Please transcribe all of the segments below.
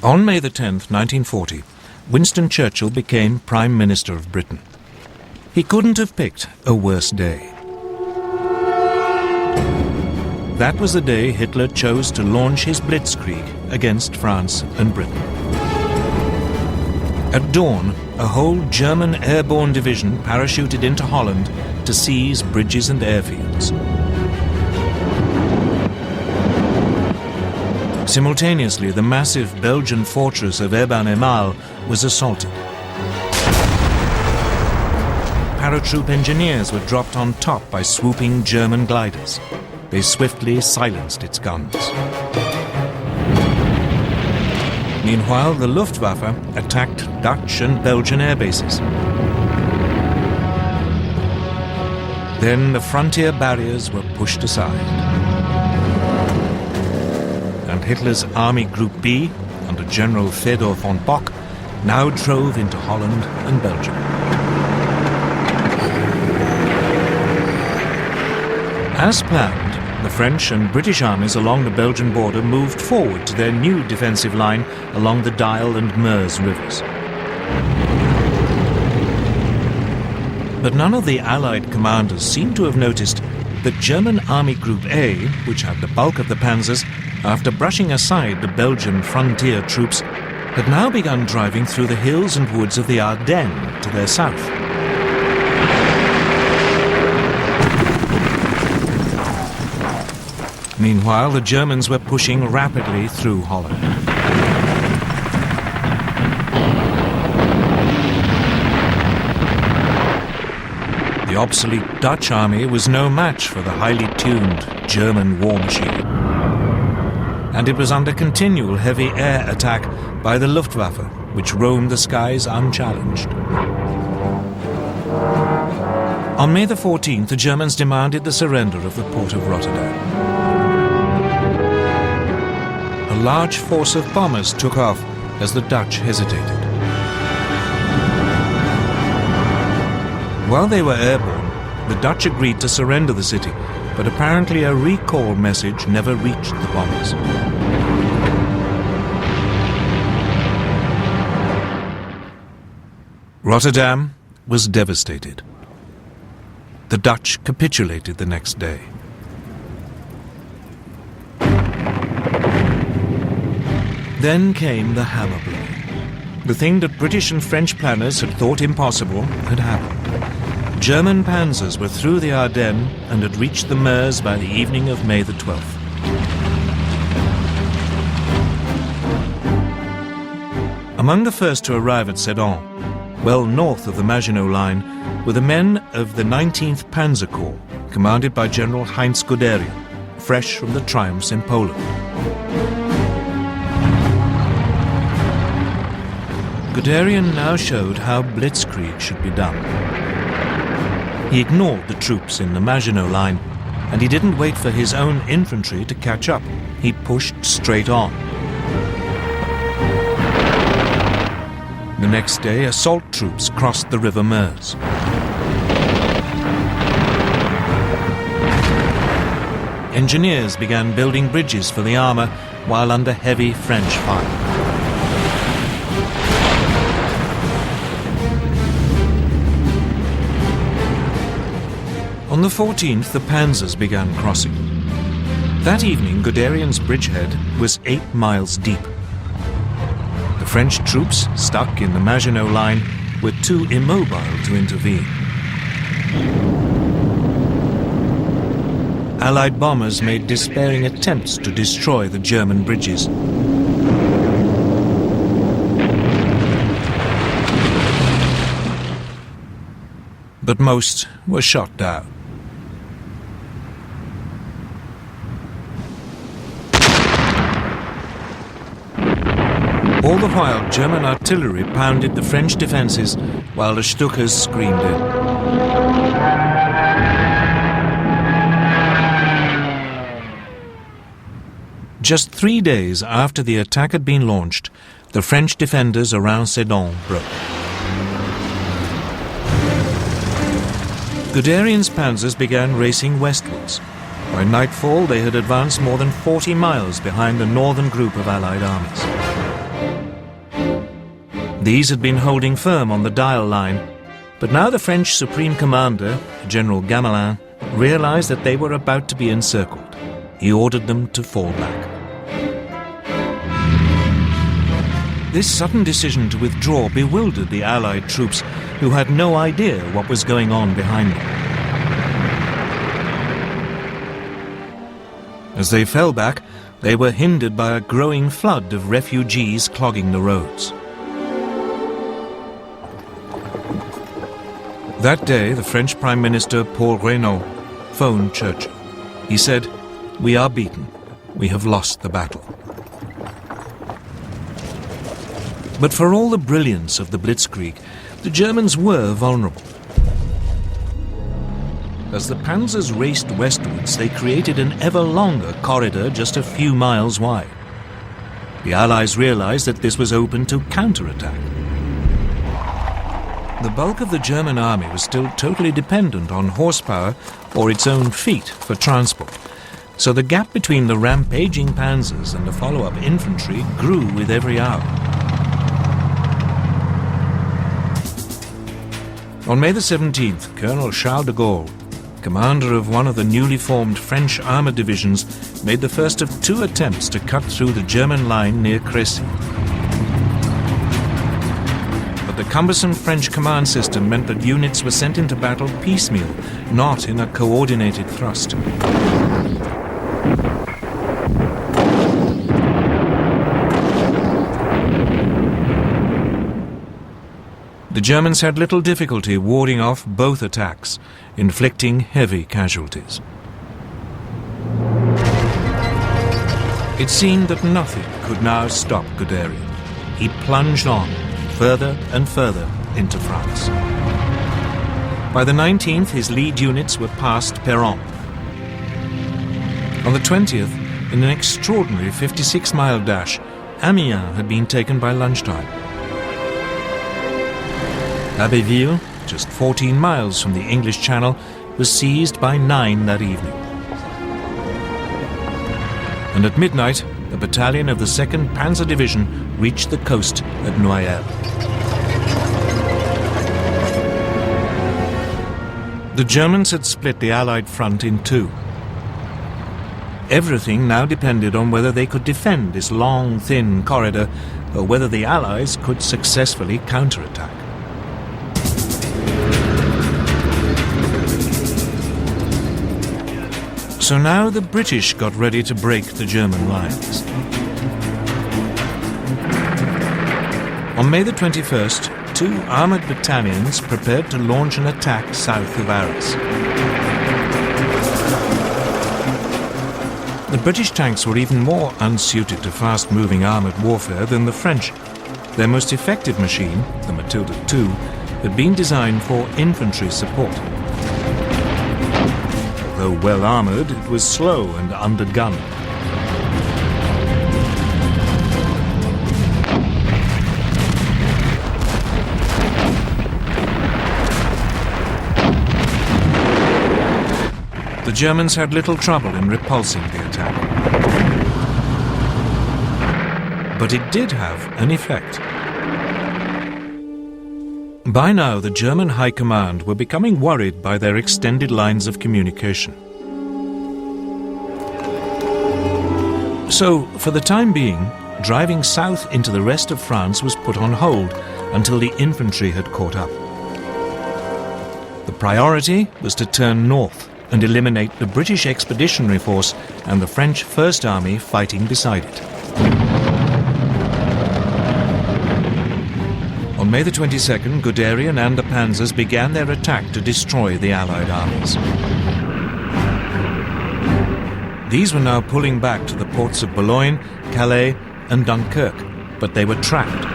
On May the 10th, 1940, Winston Churchill became Prime Minister of Britain. He couldn't have picked a worse day. That was the day Hitler chose to launch his blitzkrieg against France and Britain. At dawn, a whole German airborne division parachuted into Holland to seize bridges and airfields. Simultaneously, the massive Belgian fortress of Eben-Emael was assaulted. Paratroop engineers were dropped on top by swooping German gliders. They swiftly silenced its guns. Meanwhile, the Luftwaffe attacked Dutch and Belgian air bases. Then the frontier barriers were pushed aside. And Hitler's Army Group B, under General Fedor von Bock, now drove into Holland and Belgium. As planned, the French and British armies along the Belgian border moved forward to their new defensive line along the Dyle and Meuse rivers. But none of the Allied commanders seemed to have noticed that German Army Group A, which had the bulk of the panzers, after brushing aside the Belgian frontier troops, had now begun driving through the hills and woods of the Ardennes to their south. Meanwhile, the Germans were pushing rapidly through Holland. The obsolete Dutch army was no match for the highly tuned German war machine. And it was under continual heavy air attack by the Luftwaffe, which roamed the skies unchallenged. On May the 14th, the Germans demanded the surrender of the port of Rotterdam. A large force of bombers took off as the Dutch hesitated. While they were airborne, the Dutch agreed to surrender the city, but apparently a recall message never reached the bombers. Rotterdam was devastated. The Dutch capitulated the next day. Then came the hammer blow. The thing that British and French planners had thought impossible had happened. German panzers were through the Ardennes and had reached the Meuse by the evening of May the 12th. Among the first to arrive at Sedan, well north of the Maginot Line, were the men of the 19th Panzer Corps, commanded by General Heinz Guderian, fresh from the triumphs in Poland. Guderian now showed how blitzkrieg should be done. He ignored the troops in the Maginot Line, and he didn't wait for his own infantry to catch up. He pushed straight on. The next day, assault troops crossed the River Meuse. Engineers began building bridges for the armor while under heavy French fire. On the 14th, the panzers began crossing. That evening, Guderian's bridgehead was 8 miles deep. The French troops, stuck in the Maginot Line, were too immobile to intervene. Allied bombers made despairing attempts to destroy the German bridges. But most were shot down. All the while, German artillery pounded the French defenses while the Stukas screamed in. Just 3 days after the attack had been launched, the French defenders around Sedan broke. Guderian's panzers began racing westwards. By nightfall, they had advanced more than 40 miles behind the northern group of Allied armies. These had been holding firm on the Dial line, but now the French Supreme Commander, General Gamelin, realized that they were about to be encircled. He ordered them to fall back. This sudden decision to withdraw bewildered the Allied troops, who had no idea what was going on behind them. As they fell back, they were hindered by a growing flood of refugees clogging the roads. That day, the French Prime Minister Paul Reynaud phoned Churchill. He said, "We are beaten. We have lost the battle." But for all the brilliance of the Blitzkrieg, the Germans were vulnerable. As the panzers raced westwards, they created an ever longer corridor just a few miles wide. The Allies realized that this was open to counterattack. The bulk of the German army was still totally dependent on horsepower or its own feet for transport, so the gap between the rampaging panzers and the follow-up infantry grew with every hour. On May the 17th, Colonel Charles de Gaulle, commander of one of the newly formed French armoured divisions, made the first of 2 attempts to cut through the German line near Crécy. But the cumbersome French command system meant that units were sent into battle piecemeal, not in a coordinated thrust. The Germans had little difficulty warding off both attacks, inflicting heavy casualties. It seemed that nothing could now stop Guerra. He plunged on, further and further into France. By the 19th, his lead units were past Péronne. On the 20th, in an extraordinary 56-mile dash, Amiens had been taken by lunchtime. Abbeville, just 14 miles from the English Channel, was seized by 9 that evening. And at midnight, a battalion of the 2nd Panzer Division reached the coast at Noyelles. The Germans had split the Allied front in 2. Everything now depended on whether they could defend this long, thin corridor, or whether the Allies could successfully counterattack. So now the British got ready to break the German lines. On May the 21st, 2 armoured battalions prepared to launch an attack south of Arras. The British tanks were even more unsuited to fast-moving armoured warfare than the French. Their most effective machine, the Matilda II, had been designed for infantry support. Though well armoured, it was slow and undergunned. The Germans had little trouble in repulsing the attack. But it did have an effect. By now, the German High Command were becoming worried by their extended lines of communication. So, for the time being, driving south into the rest of France was put on hold until the infantry had caught up. The priority was to turn north and eliminate the British Expeditionary Force and the French First Army fighting beside it. On May the 22nd, Guderian and the panzers began their attack to destroy the Allied armies. These were now pulling back to the ports of Boulogne, Calais and Dunkirk, but they were trapped.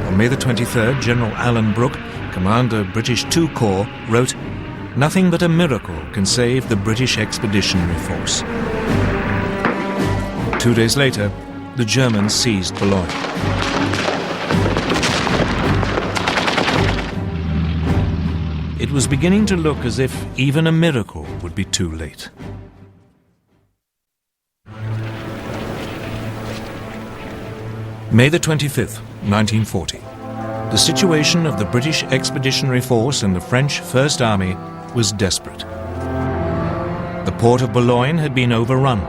On May the 23rd, General Alan Brooke, commander of British II Corps, wrote, "Nothing but a miracle can save the British Expeditionary Force." 2 days later, the Germans seized Boulogne. It was beginning to look as if even a miracle would be too late. May the 25th, 1940. The situation of the British Expeditionary Force and the French First Army was desperate. The port of Boulogne had been overrun.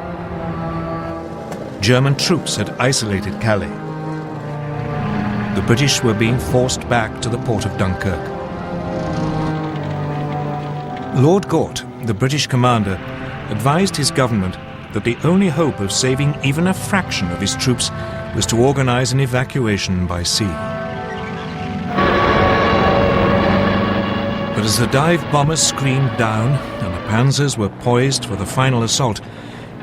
German troops had isolated Calais. The British were being forced back to the port of Dunkirk. Lord Gort, the British commander, advised his government that the only hope of saving even a fraction of his troops was to organize an evacuation by sea. But as the dive bombers screamed down and the panzers were poised for the final assault,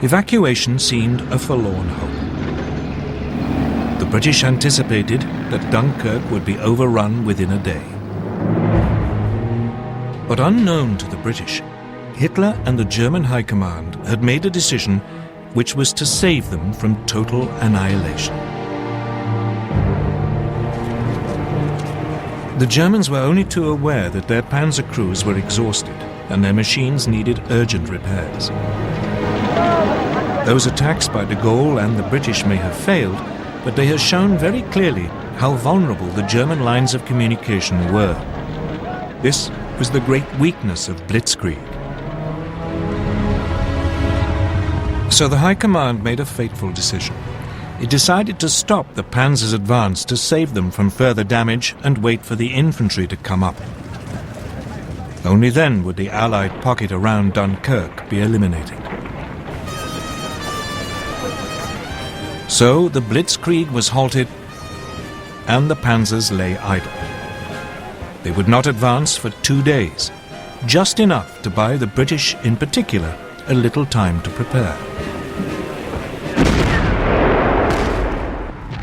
evacuation seemed a forlorn hope. The British anticipated that Dunkirk would be overrun within a day. But unknown to the British, Hitler and the German High Command had made a decision which was to save them from total annihilation. The Germans were only too aware that their panzer crews were exhausted and their machines needed urgent repairs. Those attacks by de Gaulle and the British may have failed, but they have shown very clearly how vulnerable the German lines of communication were. This was the great weakness of Blitzkrieg. So the High Command made a fateful decision. It decided to stop the panzer's advance to save them from further damage and wait for the infantry to come up. Only then would the Allied pocket around Dunkirk be eliminated. So the Blitzkrieg was halted and the panzers lay idle. They would not advance for 2 days, just enough to buy the British in particular a little time to prepare.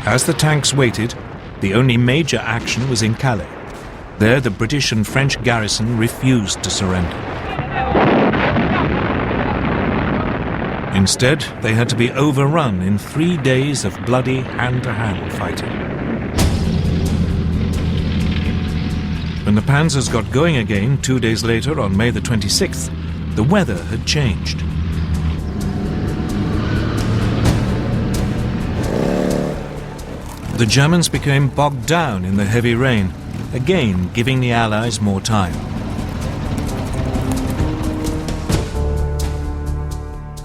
As the tanks waited, the only major action was in Calais. There the British and French garrison refused to surrender. Instead, they had to be overrun in 3 days of bloody hand-to-hand fighting. When the panzers got going again 2 days later on May the 26th, the weather had changed. The Germans became bogged down in the heavy rain, again giving the Allies more time.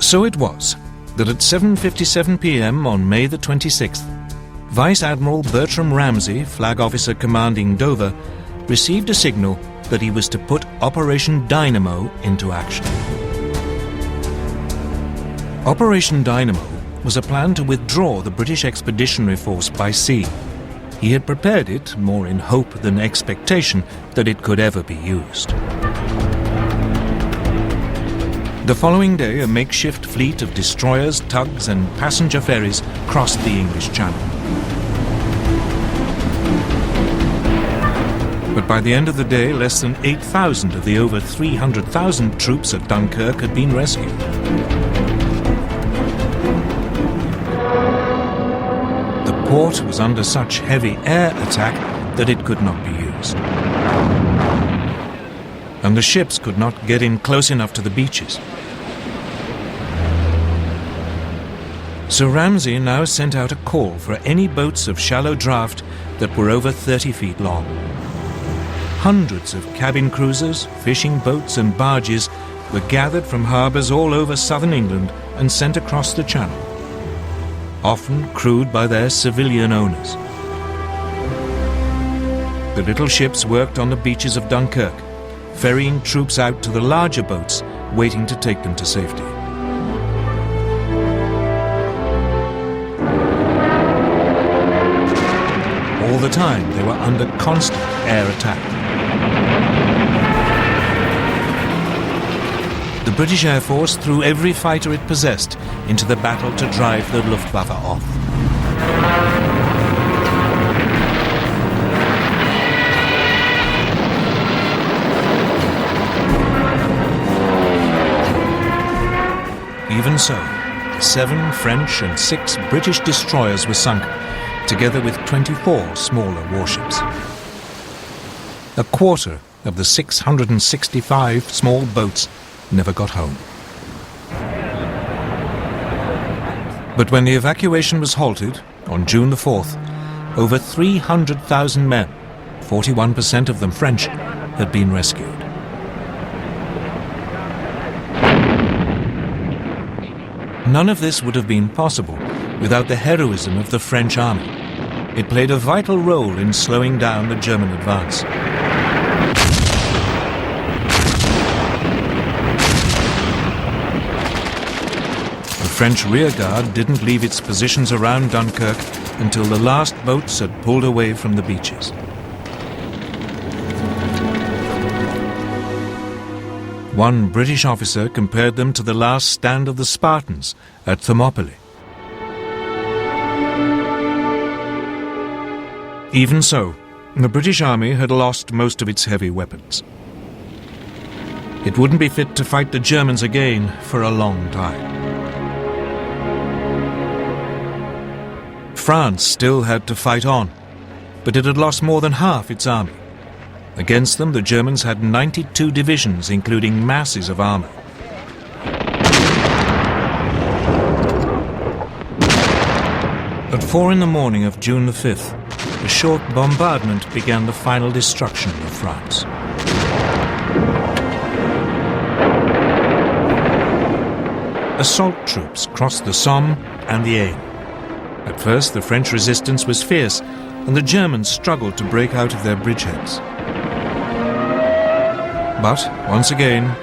So it was that at 7:57 p.m. on May the 26th, Vice Admiral Bertram Ramsay, Flag Officer commanding Dover, received a signal that he was to put Operation Dynamo into action. Operation Dynamo was a plan to withdraw the British Expeditionary Force by sea. He had prepared it more in hope than expectation that it could ever be used. The following day, a makeshift fleet of destroyers, tugs, and passenger ferries crossed the English Channel. But by the end of the day, less than 8,000 of the over 300,000 troops at Dunkirk had been rescued. The port was under such heavy air attack that it could not be used. And the ships could not get in close enough to the beaches. So Ramsay now sent out a call for any boats of shallow draft that were over 30 feet long. Hundreds of cabin cruisers, fishing boats and barges were gathered from harbours all over southern England and sent across the Channel, often crewed by their civilian owners. The little ships worked on the beaches of Dunkirk, ferrying troops out to the larger boats waiting to take them to safety. All the time they were under constant air attack. The British Air Force threw every fighter it possessed into the battle to drive the Luftwaffe off. Even so, 7 French and 6 British destroyers were sunk, together with 24 smaller warships. A quarter of the 665 small boats never got home. But when the evacuation was halted On June the 4th, over 300,000 men, 41% of them French, had been rescued. None of this would have been possible without the heroism of the French army. It played a vital role in slowing down the German advance. The French rearguard didn't leave its positions around Dunkirk until the last boats had pulled away from the beaches. One British officer compared them to the last stand of the Spartans at Thermopylae. Even so, the British army had lost most of its heavy weapons. It wouldn't be fit to fight the Germans again for a long time. France still had to fight on, but it had lost more than half its army. Against them, the Germans had 92 divisions, including masses of armour. At 4 in the morning of June the 5th, a short bombardment began the final destruction of France. Assault troops crossed the Somme and the Aisne. At first, the French resistance was fierce, and the Germans struggled to break out of their bridgeheads. But, once again,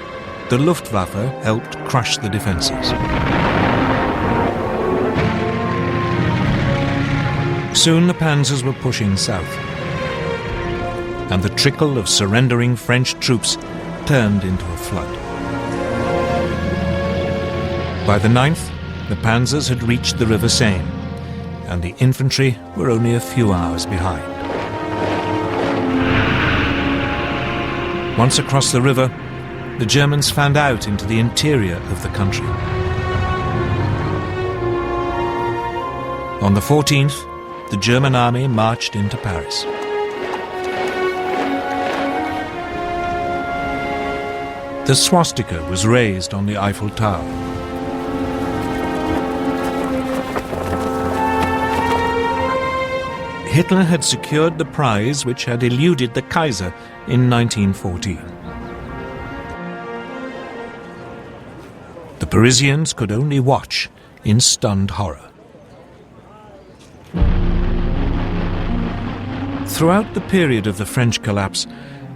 the Luftwaffe helped crush the defences. Soon the panzers were pushing south, and the trickle of surrendering French troops turned into a flood. By the 9th, the panzers had reached the River Seine, and the infantry were only a few hours behind. Once across the river, the Germans fanned out into the interior of the country. On the 14th, the German army marched into Paris. The swastika was raised on the Eiffel Tower. Hitler had secured the prize which had eluded the Kaiser in 1914. The Parisians could only watch in stunned horror. Throughout the period of the French collapse,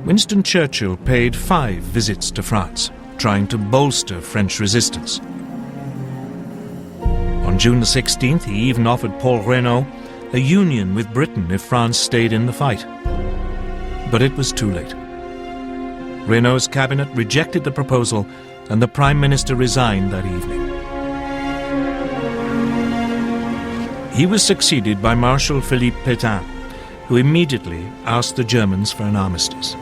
Winston Churchill paid 5 visits to France, trying to bolster French resistance. On June the 16th, he even offered Paul Reynaud a union with Britain if France stayed in the fight. But it was too late. Reynaud's cabinet rejected the proposal, and the Prime Minister resigned that evening. He was succeeded by Marshal Philippe Pétain, who immediately asked the Germans for an armistice.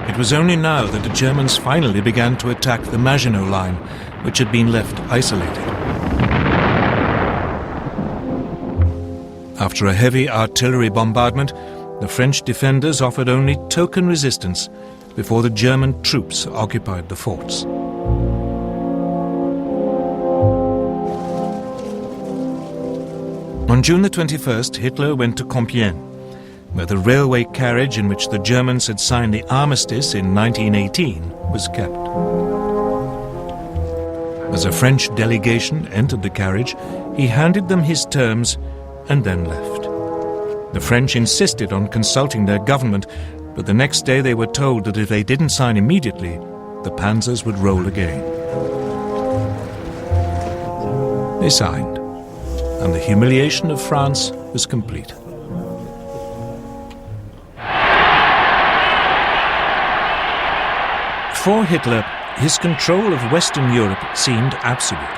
It was only now that the Germans finally began to attack the Maginot Line, which had been left isolated. After a heavy artillery bombardment, the French defenders offered only token resistance before the German troops occupied the forts. On June the 21st, Hitler went to Compiègne, where the railway carriage in which the Germans had signed the armistice in 1918 was kept. As a French delegation entered the carriage, he handed them his terms and then left. The French insisted on consulting their government, but the next day they were told that if they didn't sign immediately, the panzers would roll again. They signed, and the humiliation of France was complete. For Hitler, his control of Western Europe seemed absolute.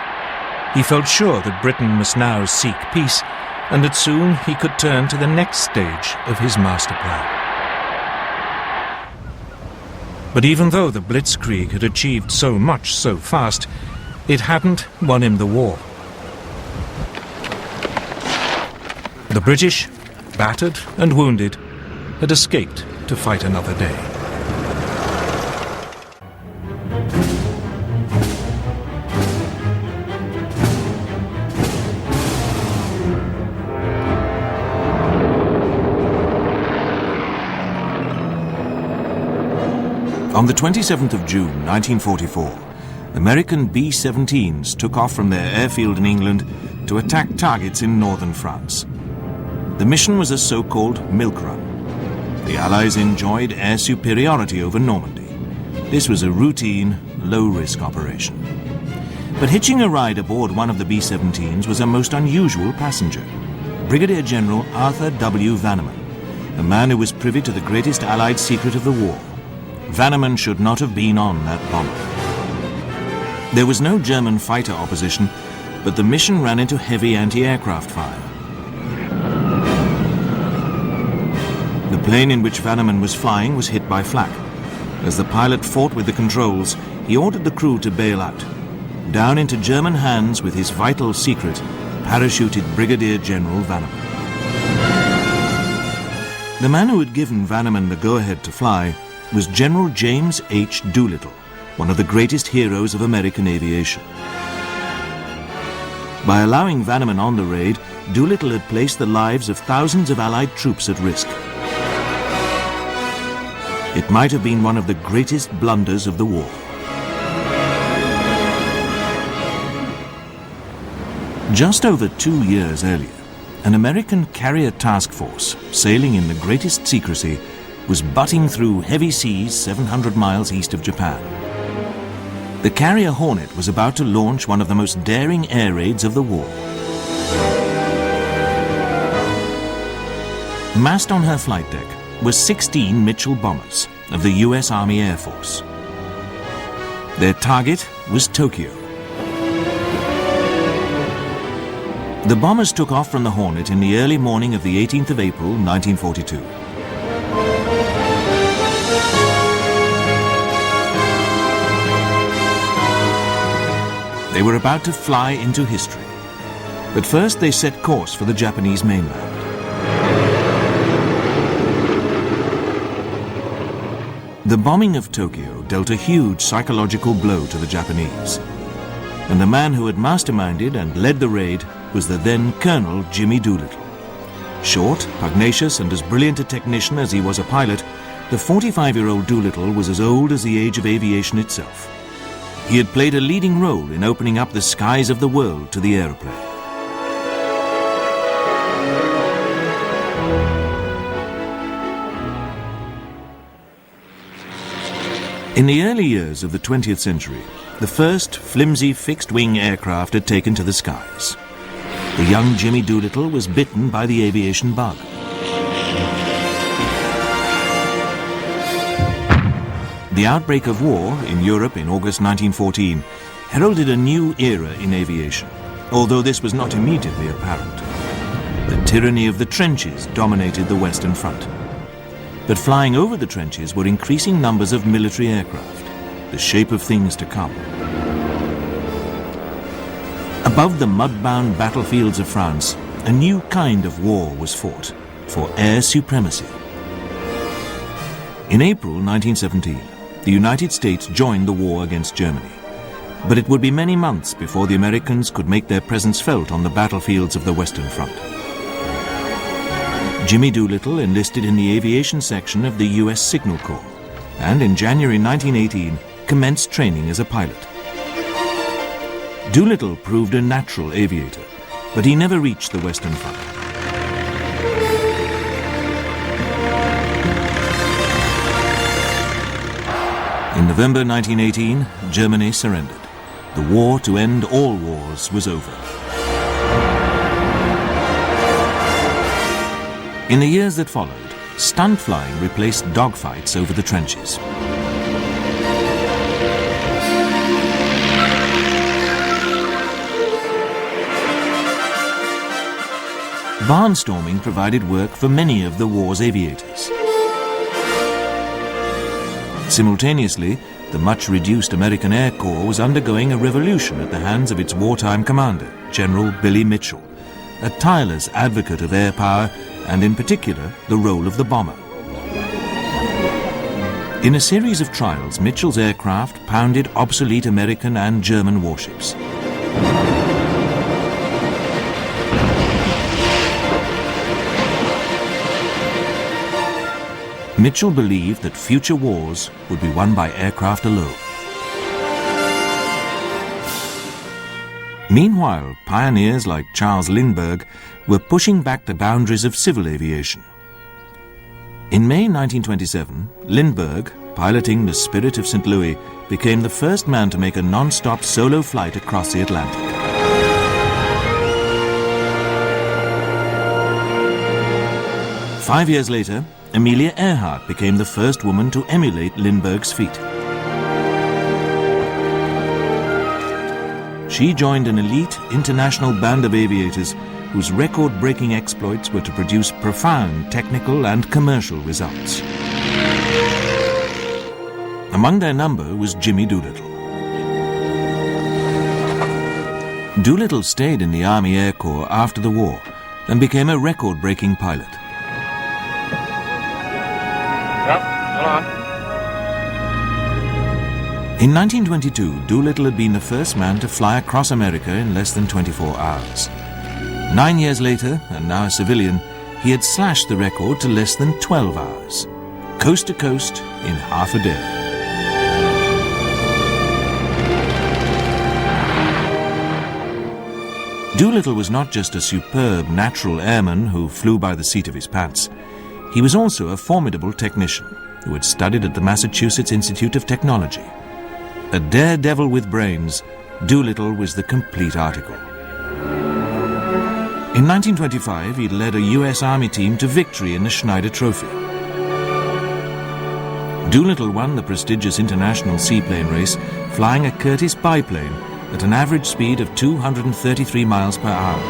He felt sure that Britain must now seek peace, and that soon he could turn to the next stage of his master plan. But even though the Blitzkrieg had achieved so much so fast, it hadn't won him the war. The British, battered and wounded, had escaped to fight another day. On the 27th of June 1944, American B-17s took off from their airfield in England to attack targets in northern France. The mission was a so-called milk run. The Allies enjoyed air superiority over Normandy. This was a routine, low-risk operation. But hitching a ride aboard one of the B-17s was a most unusual passenger, Brigadier General Arthur W. Vanneman, a man who was privy to the greatest Allied secret of the war. Vanneman should not have been on that bomber. There was no German fighter opposition, but the mission ran into heavy anti-aircraft fire. The plane in which Vanneman was flying was hit by flak. As the pilot fought with the controls, he ordered the crew to bail out. Down into German hands with his vital secret parachuted Brigadier General Vanneman. The man who had given Vanneman the go-ahead to fly was General James H. Doolittle, one of the greatest heroes of American aviation. By allowing Vanneman on the raid, Doolittle had placed the lives of thousands of Allied troops at risk. It might have been one of the greatest blunders of the war. Just over 2 years earlier, an American carrier task force, sailing in the greatest secrecy, was butting through heavy seas 700 miles east of Japan. The carrier Hornet was about to launch one of the most daring air raids of the war. Massed on her flight deck were 16 Mitchell bombers of the US Army Air Force. Their target was Tokyo. The bombers took off from the Hornet in the early morning of the 18th of April, 1942. They were about to fly into history. But first they set course for the Japanese mainland. The bombing of Tokyo dealt a huge psychological blow to the Japanese. And the man who had masterminded and led the raid was the then Colonel Jimmy Doolittle. Short, pugnacious, and as brilliant a technician as he was a pilot, the 45-year-old Doolittle was as old as the age of aviation itself. He had played a leading role in opening up the skies of the world to the aeroplane. In the early years of the 20th century, the first flimsy fixed-wing aircraft had taken to the skies. The young Jimmy Doolittle was bitten by the aviation bug. The outbreak of war in Europe in August 1914 heralded a new era in aviation, although this was not immediately apparent. The tyranny of the trenches dominated the Western Front. But flying over the trenches were increasing numbers of military aircraft, the shape of things to come. Above the mud-bound battlefields of France, a new kind of war was fought, for air supremacy. In April 1917, the United States joined the war against Germany. But it would be many months before the Americans could make their presence felt on the battlefields of the Western Front. Jimmy Doolittle enlisted in the aviation section of the U.S. Signal Corps, and in January 1918 commenced training as a pilot. Doolittle proved a natural aviator, but he never reached the Western Front. In November 1918, Germany surrendered. The war to end all wars was over. In the years that followed, stunt flying replaced dogfights over the trenches. Barnstorming provided work for many of the war's aviators. Simultaneously, the much-reduced American Air Corps was undergoing a revolution at the hands of its wartime commander, General Billy Mitchell, a tireless advocate of air power and, in particular, the role of the bomber. In a series of trials, Mitchell's aircraft pounded obsolete American and German warships. Mitchell believed that future wars would be won by aircraft alone. Meanwhile, pioneers like Charles Lindbergh were pushing back the boundaries of civil aviation. In May 1927, Lindbergh, piloting the Spirit of St. Louis, became the first man to make a non-stop solo flight across the Atlantic. Five years later, Amelia Earhart became the first woman to emulate Lindbergh's feat. She joined an elite international band of aviators whose record-breaking exploits were to produce profound technical and commercial results. Among their number was Jimmy Doolittle. Doolittle stayed in the Army Air Corps after the war and became a record-breaking pilot. In 1922, Doolittle had been the first man to fly across America in less than 24 hours. 9 years later, and now a civilian, he had slashed the record to less than 12 hours, coast to coast in half a day. Doolittle was not just a superb natural airman who flew by the seat of his pants. He was also a formidable technician who had studied at the Massachusetts Institute of Technology. A daredevil with brains, Doolittle was the complete article. In 1925, he led a U.S. Army team to victory in the Schneider Trophy. Doolittle won the prestigious international seaplane race, flying a Curtiss biplane at an average speed of 233 miles per hour.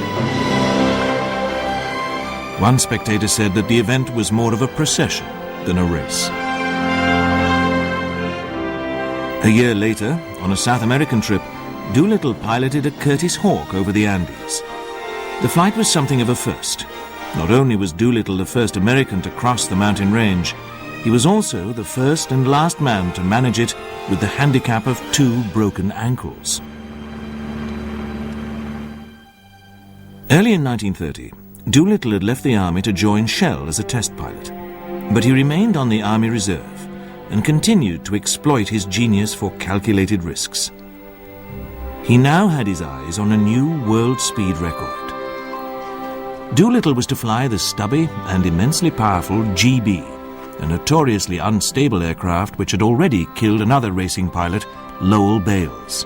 One spectator said that the event was more of a procession than a race. A year later, on a South American trip, Doolittle piloted a Curtiss Hawk over the Andes. The flight was something of a first. Not only was Doolittle the first American to cross the mountain range, he was also the first and last man to manage it with the handicap of 2 broken ankles. Early in 1930, Doolittle had left the Army to join Shell as a test pilot, but he remained on the Army Reserve and continued to exploit his genius for calculated risks. He now had his eyes on a new world speed record. Doolittle was to fly the stubby and immensely powerful GB, a notoriously unstable aircraft which had already killed another racing pilot, Lowell Bales.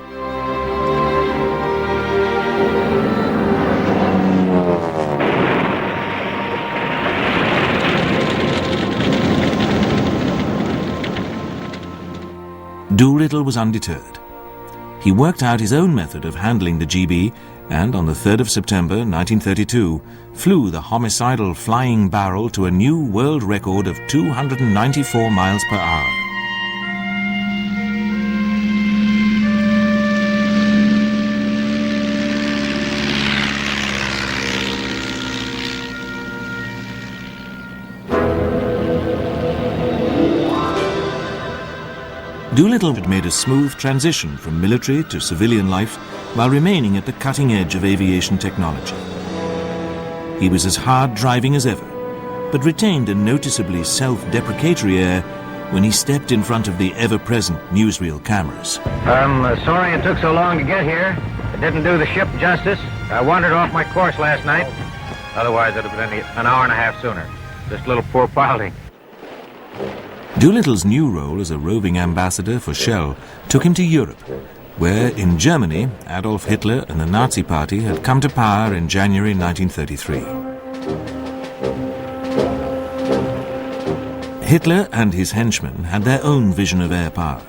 Doolittle was undeterred. He worked out his own method of handling the GB and on the 3rd of September 1932 flew the homicidal flying barrel to a new world record of 294 miles per hour. Doolittle had made a smooth transition from military to civilian life while remaining at the cutting edge of aviation technology. He was as hard-driving as ever, but retained a noticeably self-deprecatory air when he stepped in front of the ever-present newsreel cameras. I'm sorry it took so long to get here. It didn't do the ship justice. I wandered off my course last night. Otherwise, it would have been an hour and a half sooner. Just a little poor piloting. Doolittle's new role as a roving ambassador for Shell took him to Europe, where, in Germany, Adolf Hitler and the Nazi Party had come to power in January 1933. Hitler and his henchmen had their own vision of air power.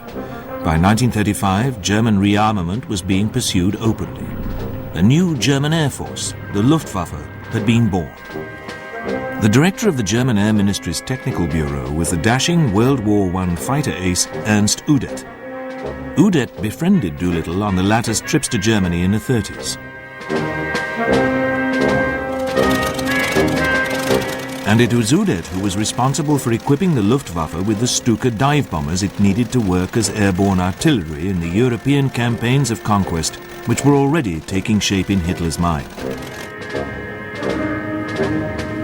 By 1935, German rearmament was being pursued openly. A new German Air Force, the Luftwaffe, had been born. The director of the German Air Ministry's Technical Bureau was the dashing World War I fighter ace Ernst Udet. Udet befriended Doolittle on the latter's trips to Germany in the 30s. And it was Udet who was responsible for equipping the Luftwaffe with the Stuka dive bombers it needed to work as airborne artillery in the European campaigns of conquest, which were already taking shape in Hitler's mind.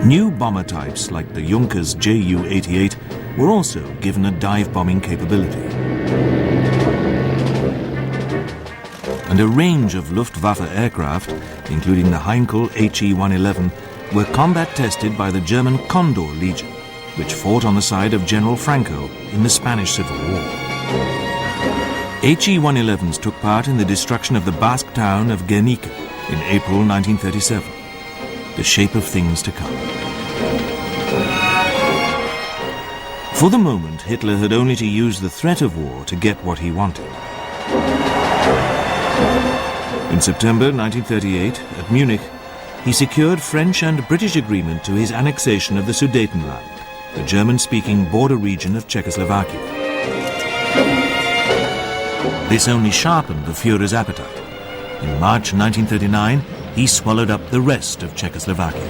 New bomber types like the Junkers Ju-88 were also given a dive bombing capability. And a range of Luftwaffe aircraft, including the Heinkel HE-111, were combat tested by the German Condor Legion, which fought on the side of General Franco in the Spanish Civil War. HE-111s took part in the destruction of the Basque town of Guernica in April 1937. The shape of things to come. For the moment, Hitler had only to use the threat of war to get what he wanted. In September 1938, at Munich, he secured French and British agreement to his annexation of the Sudetenland, the German-speaking border region of Czechoslovakia. This only sharpened the Führer's appetite. In March 1939, he swallowed up the rest of Czechoslovakia.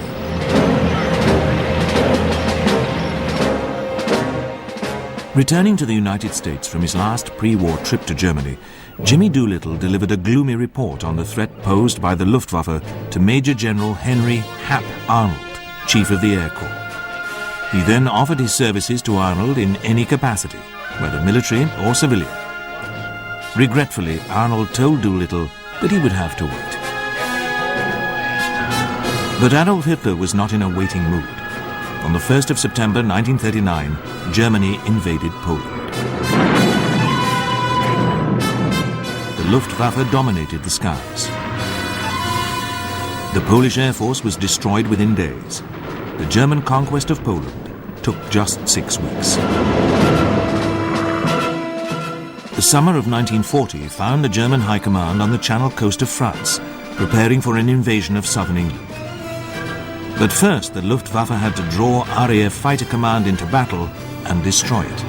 Returning to the United States from his last pre-war trip to Germany, Jimmy Doolittle delivered a gloomy report on the threat posed by the Luftwaffe to Major General Henry Hap Arnold, Chief of the Air Corps. He then offered his services to Arnold in any capacity, whether military or civilian. Regretfully, Arnold told Doolittle that he would have to wait. But Adolf Hitler was not in a waiting mood. On the 1st of September 1939, Germany invaded Poland. The Luftwaffe dominated the skies. The Polish Air Force was destroyed within days. The German conquest of Poland took just 6 weeks. The summer of 1940 found the German High Command on the Channel coast of France, preparing for an invasion of southern England. But first, the Luftwaffe had to draw RAF Fighter Command into battle and destroy it.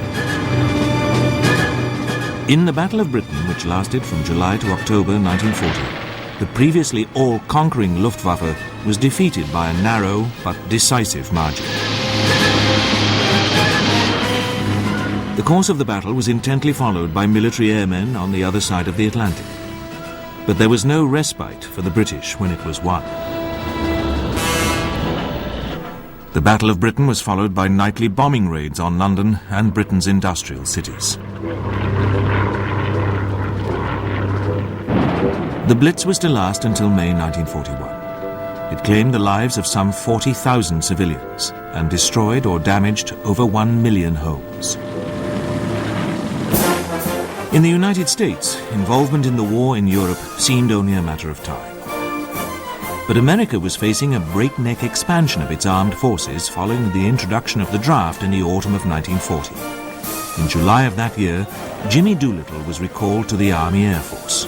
In the Battle of Britain, which lasted from July to October 1940, the previously all-conquering Luftwaffe was defeated by a narrow but decisive margin. The course of the battle was intently followed by military airmen on the other side of the Atlantic. But there was no respite for the British when it was won. The Battle of Britain was followed by nightly bombing raids on London and Britain's industrial cities. The Blitz was to last until May 1941. It claimed the lives of some 40,000 civilians and destroyed or damaged over 1 million homes. In the United States, involvement in the war in Europe seemed only a matter of time. But America was facing a breakneck expansion of its armed forces following the introduction of the draft in the autumn of 1940. In July of that year, Jimmy Doolittle was recalled to the Army Air Force.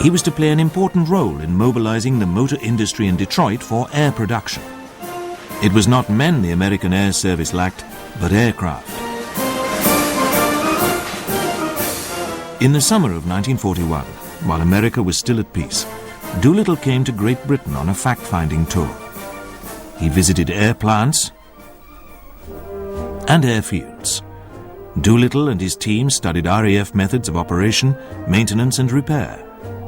He was to play an important role in mobilizing the motor industry in Detroit for air production. It was not men the American Air Service lacked, but aircraft. In the summer of 1941, while America was still at peace, Doolittle came to Great Britain on a fact-finding tour. He visited air plants and airfields. Doolittle and his team studied RAF methods of operation, maintenance and repair.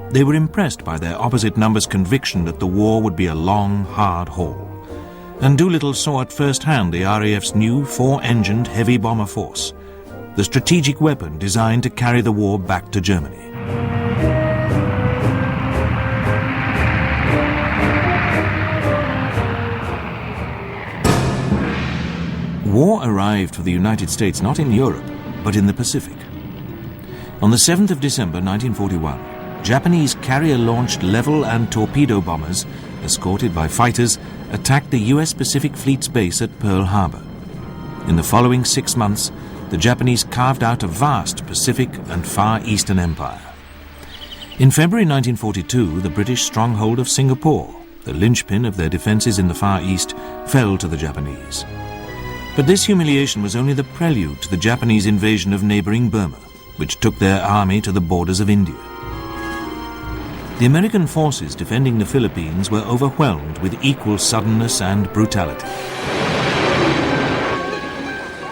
They were impressed by their opposite numbers' conviction that the war would be a long, hard haul. And Doolittle saw at first hand the RAF's new 4-engined heavy bomber force, the strategic weapon designed to carry the war back to Germany. War arrived for the United States not in Europe, but in the Pacific. On the 7th of December 1941, Japanese carrier-launched level and torpedo bombers, escorted by fighters, attacked the U.S. Pacific Fleet's base at Pearl Harbor. In the following 6 months, the Japanese carved out a vast Pacific and Far Eastern empire. In February 1942, the British stronghold of Singapore, the linchpin of their defenses in the Far East, fell to the Japanese. But this humiliation was only the prelude to the Japanese invasion of neighboring Burma, which took their army to the borders of India. The American forces defending the Philippines were overwhelmed with equal suddenness and brutality.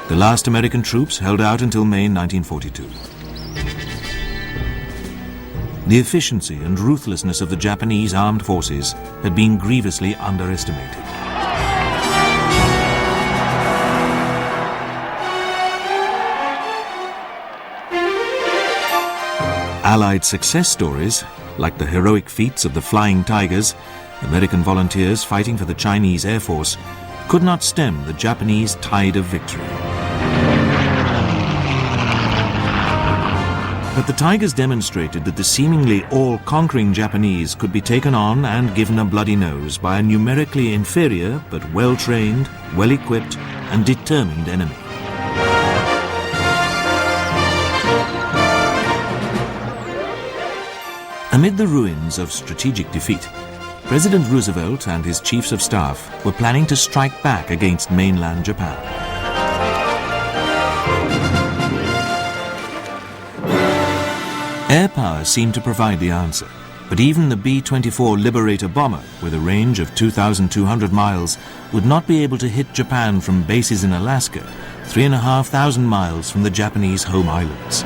The last American troops held out until May 1942. The efficiency and ruthlessness of the Japanese armed forces had been grievously underestimated. Allied success stories, like the heroic feats of the Flying Tigers, American volunteers fighting for the Chinese Air Force, could not stem the Japanese tide of victory. But the Tigers demonstrated that the seemingly all-conquering Japanese could be taken on and given a bloody nose by a numerically inferior but well-trained, well-equipped and determined enemy. Amid the ruins of strategic defeat, President Roosevelt and his chiefs of staff were planning to strike back against mainland Japan. Air power seemed to provide the answer, but even the B-24 Liberator bomber, with a range of 2,200 miles, would not be able to hit Japan from bases in Alaska, 3,500 miles from the Japanese home islands.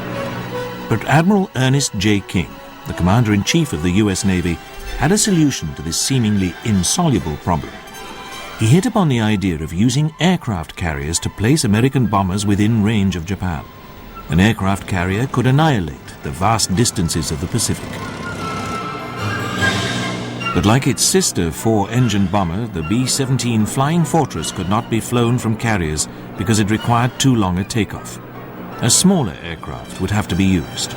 But Admiral Ernest J. King, the Commander-in-Chief of the U.S. Navy, had a solution to this seemingly insoluble problem. He hit upon the idea of using aircraft carriers to place American bombers within range of Japan. An aircraft carrier could annihilate the vast distances of the Pacific. But like its sister four-engine bomber, the B-17 Flying Fortress could not be flown from carriers because it required too long a takeoff. A smaller aircraft would have to be used.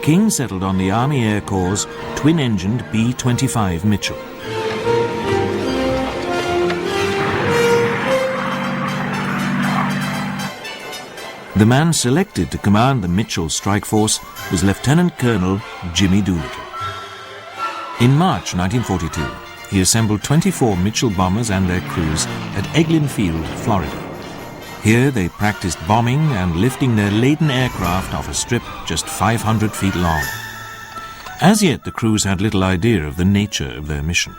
King settled on the Army Air Corps' twin-engined B-25 Mitchell. The man selected to command the Mitchell strike force was Lieutenant Colonel Jimmy Doolittle. In March 1942, he assembled 24 Mitchell bombers and their crews at Eglin Field, Florida. Here they practiced bombing and lifting their laden aircraft off a strip just 500 feet long. As yet, the crews had little idea of the nature of their mission.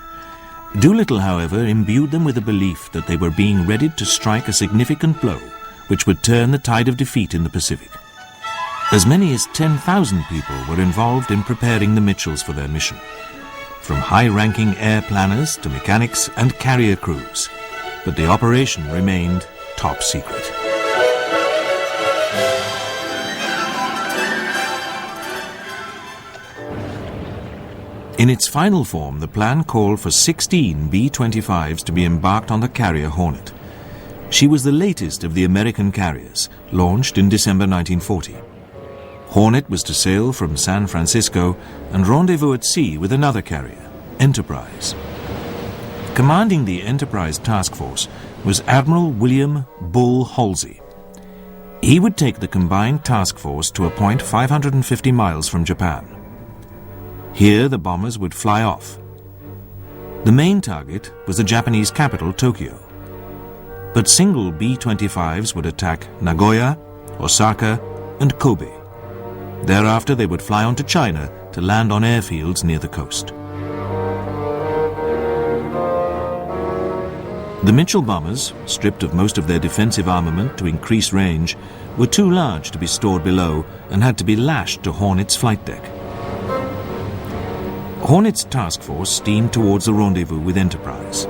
Doolittle, however, imbued them with the belief that they were being readied to strike a significant blow which would turn the tide of defeat in the Pacific. As many as 10,000 people were involved in preparing the Mitchells for their mission, from high-ranking air planners to mechanics and carrier crews, but the operation remained top secret. In its final form, the plan called for 16 B-25s to be embarked on the carrier Hornet. She was the latest of the American carriers, launched in December 1940. Hornet was to sail from San Francisco and rendezvous at sea with another carrier, Enterprise. Commanding the Enterprise task force was Admiral William Bull Halsey. He would take the combined task force to a point 550 miles from Japan. Here the bombers would fly off. The main target was the Japanese capital, Tokyo. But single B-25s would attack Nagoya, Osaka, and Kobe. Thereafter they would fly on to China to land on airfields near the coast. The Mitchell bombers, stripped of most of their defensive armament to increase range, were too large to be stored below and had to be lashed to Hornet's flight deck. Hornet's task force steamed towards the rendezvous with Enterprise.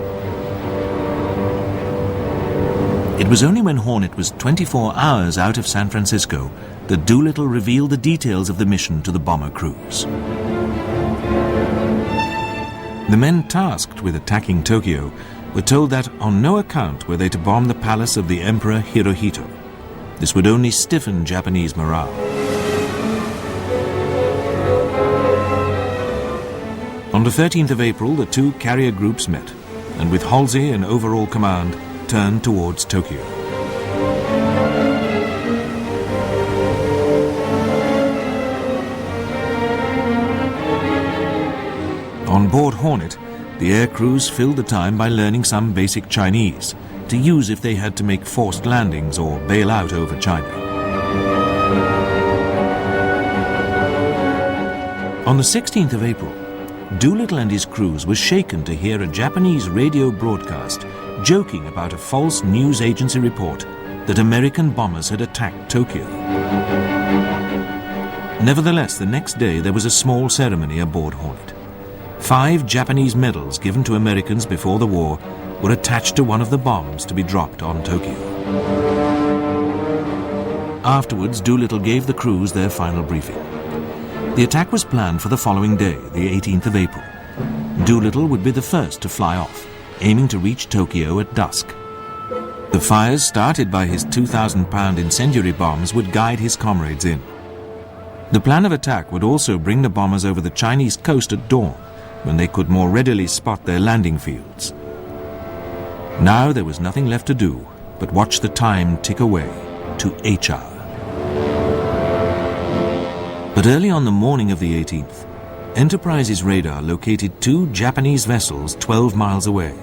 It was only when Hornet was 24 hours out of San Francisco that Doolittle revealed the details of the mission to the bomber crews. The men tasked with attacking Tokyo were told that on no account were they to bomb the palace of the Emperor Hirohito. This would only stiffen Japanese morale. On the 13th of April, the two carrier groups met, and with Halsey in overall command, turned towards Tokyo. On board Hornet, the air crews filled the time by learning some basic Chinese to use if they had to make forced landings or bail out over China. On the 16th of April, Doolittle and his crews were shaken to hear a Japanese radio broadcast joking about a false news agency report that American bombers had attacked Tokyo. Nevertheless, the next day there was a small ceremony aboard Hornet. 5 Japanese medals given to Americans before the war were attached to one of the bombs to be dropped on Tokyo. Afterwards, Doolittle gave the crews their final briefing. The attack was planned for the following day, the 18th of April. Doolittle would be the first to fly off, aiming to reach Tokyo at dusk. The fires started by his 2,000-pound incendiary bombs would guide his comrades in. The plan of attack would also bring the bombers over the Chinese coast at dawn, when they could more readily spot their landing fields. Now there was nothing left to do but watch the time tick away to H-hour. But early on the morning of the 18th, Enterprise's radar located 2 Japanese vessels 12 miles away.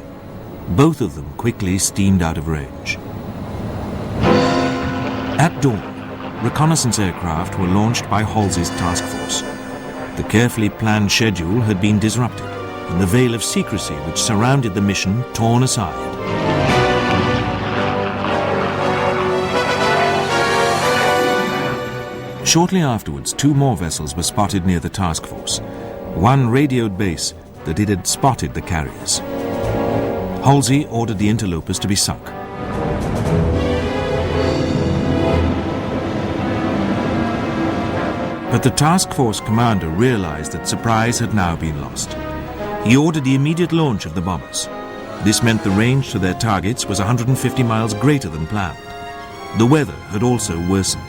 Both of them quickly steamed out of range. At dawn, reconnaissance aircraft were launched by Halsey's task force. The carefully planned schedule had been disrupted, and the veil of secrecy which surrounded the mission torn aside. Shortly afterwards, 2 more vessels were spotted near the task force. One radioed base that it had spotted the carriers. Halsey ordered the interlopers to be sunk. But the task force commander realized that Surprise had now been lost. He ordered the immediate launch of the bombers. This meant the range to their targets was 150 miles greater than planned. The weather had also worsened.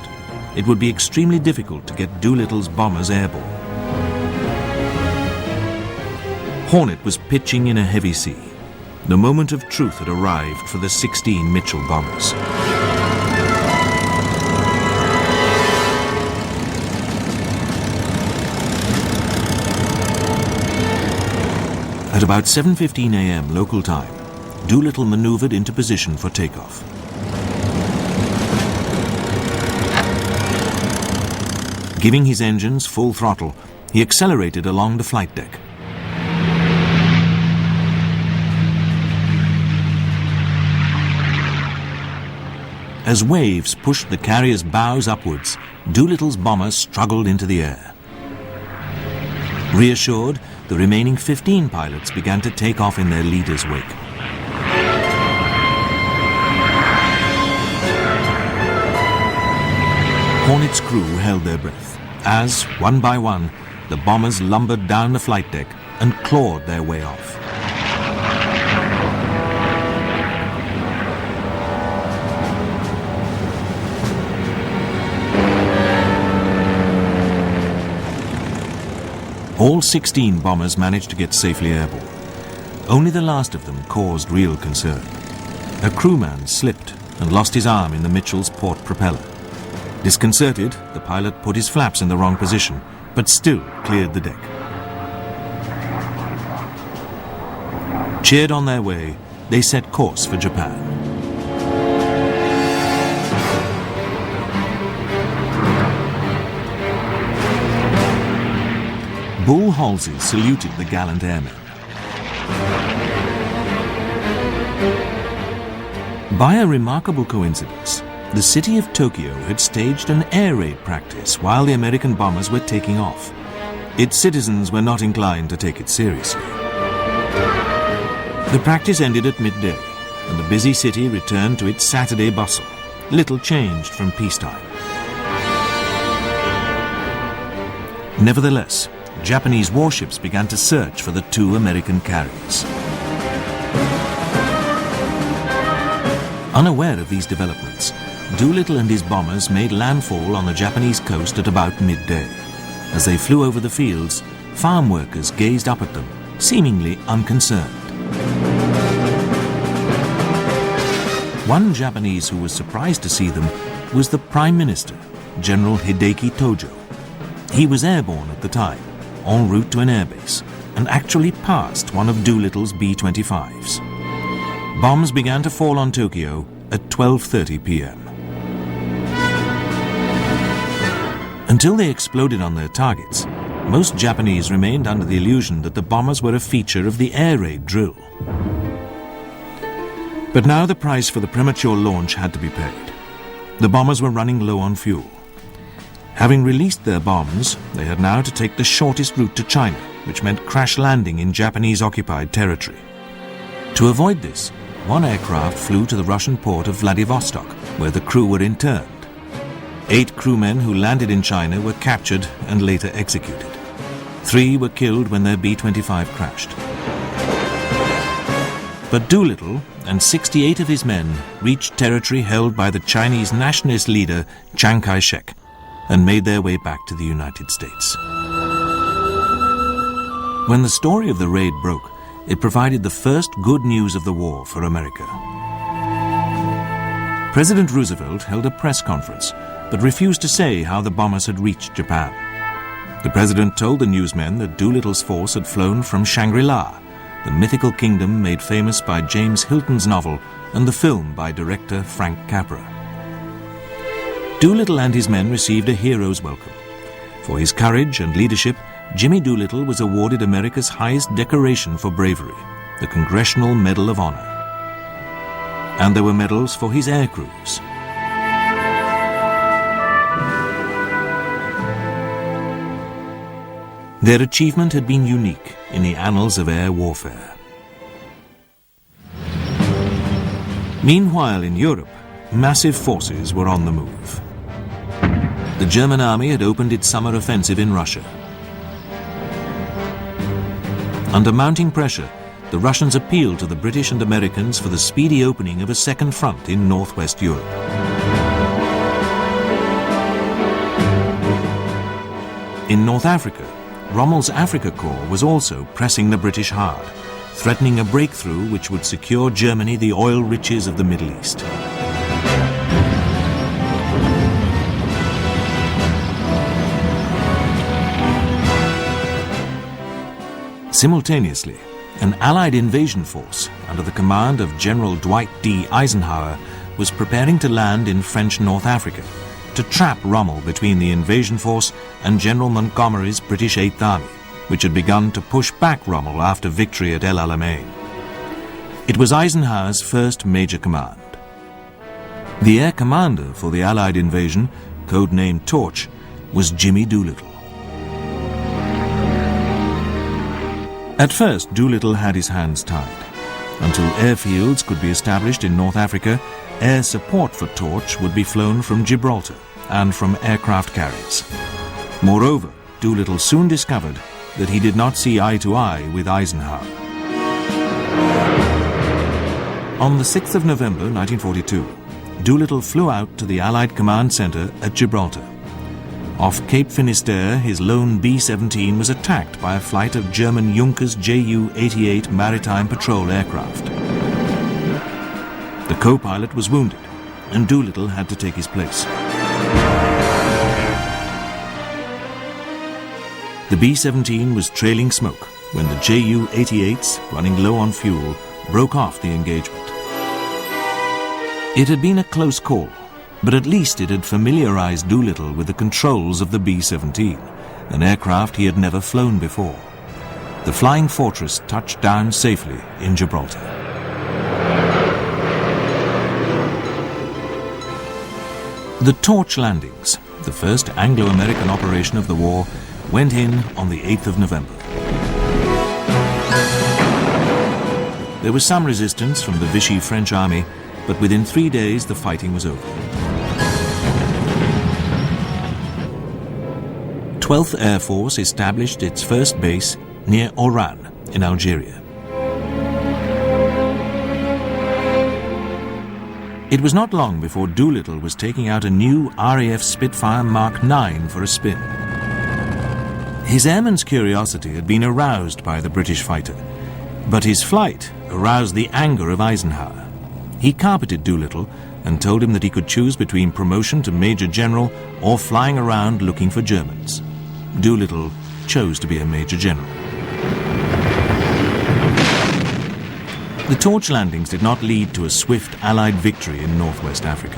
It would be extremely difficult to get Doolittle's bombers airborne. Hornet was pitching in a heavy sea. The moment of truth had arrived for the 16 Mitchell bombers. At about 7:15 a.m. local time, Doolittle maneuvered into position for takeoff. Giving his engines full throttle, he accelerated along the flight deck. As waves pushed the carrier's bows upwards, Doolittle's bombers struggled into the air. Reassured, the remaining 15 pilots began to take off in their leader's wake. Hornet's crew held their breath as, one by one, the bombers lumbered down the flight deck and clawed their way off. All 16 bombers managed to get safely airborne. Only the last of them caused real concern. A crewman slipped and lost his arm in the Mitchell's port propeller. Disconcerted, the pilot put his flaps in the wrong position, but still cleared the deck. Cheered on their way, they set course for Japan. Bull Halsey saluted the gallant airmen. By a remarkable coincidence, the city of Tokyo had staged an air raid practice while the American bombers were taking off. Its citizens were not inclined to take it seriously. The practice ended at midday, and the busy city returned to its Saturday bustle, little changed from peacetime. Nevertheless, Japanese warships began to search for the 2 American carriers. Unaware of these developments, Doolittle and his bombers made landfall on the Japanese coast at about midday. As they flew over the fields, farm workers gazed up at them, seemingly unconcerned. One Japanese who was surprised to see them was the Prime Minister, General Hideki Tojo. He was airborne at the time, en route to an airbase, and actually passed one of Doolittle's B-25s. Bombs began to fall on Tokyo at 12:30 p.m. Until they exploded on their targets, most Japanese remained under the illusion that the bombers were a feature of the air raid drill. But now the price for the premature launch had to be paid. The bombers were running low on fuel. Having released their bombs, they had now to take the shortest route to China, which meant crash landing in Japanese-occupied territory. To avoid this, one aircraft flew to the Russian port of Vladivostok, where the crew were interned. 8 crewmen who landed in China were captured and later executed. 3 were killed when their B-25 crashed. But Doolittle and 68 of his men reached territory held by the Chinese nationalist leader Chiang Kai-shek and made their way back to the United States. When the story of the raid broke, it provided the first good news of the war for America. President Roosevelt held a press conference, but refused to say how the bombers had reached Japan. The president told the newsmen that Doolittle's force had flown from Shangri-La, the mythical kingdom made famous by James Hilton's novel and the film by director Frank Capra. Doolittle and his men received a hero's welcome. For his courage and leadership, Jimmy Doolittle was awarded America's highest decoration for bravery, the Congressional Medal of Honor. And there were medals for his air crews. Their achievement had been unique in the annals of air warfare. Meanwhile, in Europe, massive forces were on the move. The German army had opened its summer offensive in Russia. Under mounting pressure, the Russians appealed to the British and Americans for the speedy opening of a second front in northwest Europe. In North Africa, Rommel's Africa Corps was also pressing the British hard, threatening a breakthrough which would secure Germany the oil riches of the Middle East. Simultaneously, an Allied invasion force under the command of General Dwight D. Eisenhower was preparing to land in French North Africa to trap Rommel between the invasion force and General Montgomery's British Eighth Army, which had begun to push back Rommel after victory at El Alamein. It was Eisenhower's first major command. The air commander for the Allied invasion, codenamed Torch, was Jimmy Doolittle. At first, Doolittle had his hands tied. Until airfields could be established in North Africa, air support for Torch would be flown from Gibraltar and from aircraft carriers. Moreover, Doolittle soon discovered that he did not see eye to eye with Eisenhower. On the 6th of November 1942, Doolittle flew out to the Allied Command Center at Gibraltar. Off Cape Finisterre, his lone B-17 was attacked by a flight of German Junkers Ju-88 maritime patrol aircraft. The co-pilot was wounded, and Doolittle had to take his place. The B-17 was trailing smoke when the Ju-88s, running low on fuel, broke off the engagement. It had been a close call, but at least it had familiarized Doolittle with the controls of the B-17, an aircraft he had never flown before. The Flying Fortress touched down safely in Gibraltar. The Torch landings, the first Anglo-American operation of the war, went in on the 8th of November. There was some resistance from the Vichy French army, but within 3 days the fighting was over. 12th Air Force established its first base near Oran in Algeria. It was not long before Doolittle was taking out a new RAF Spitfire Mark 9 for a spin. His airman's curiosity had been aroused by the British fighter, but his flight aroused the anger of Eisenhower. He carpeted Doolittle and told him that he could choose between promotion to Major General or flying around looking for Germans. Doolittle chose to be a Major General. The Torch landings did not lead to a swift Allied victory in northwest Africa.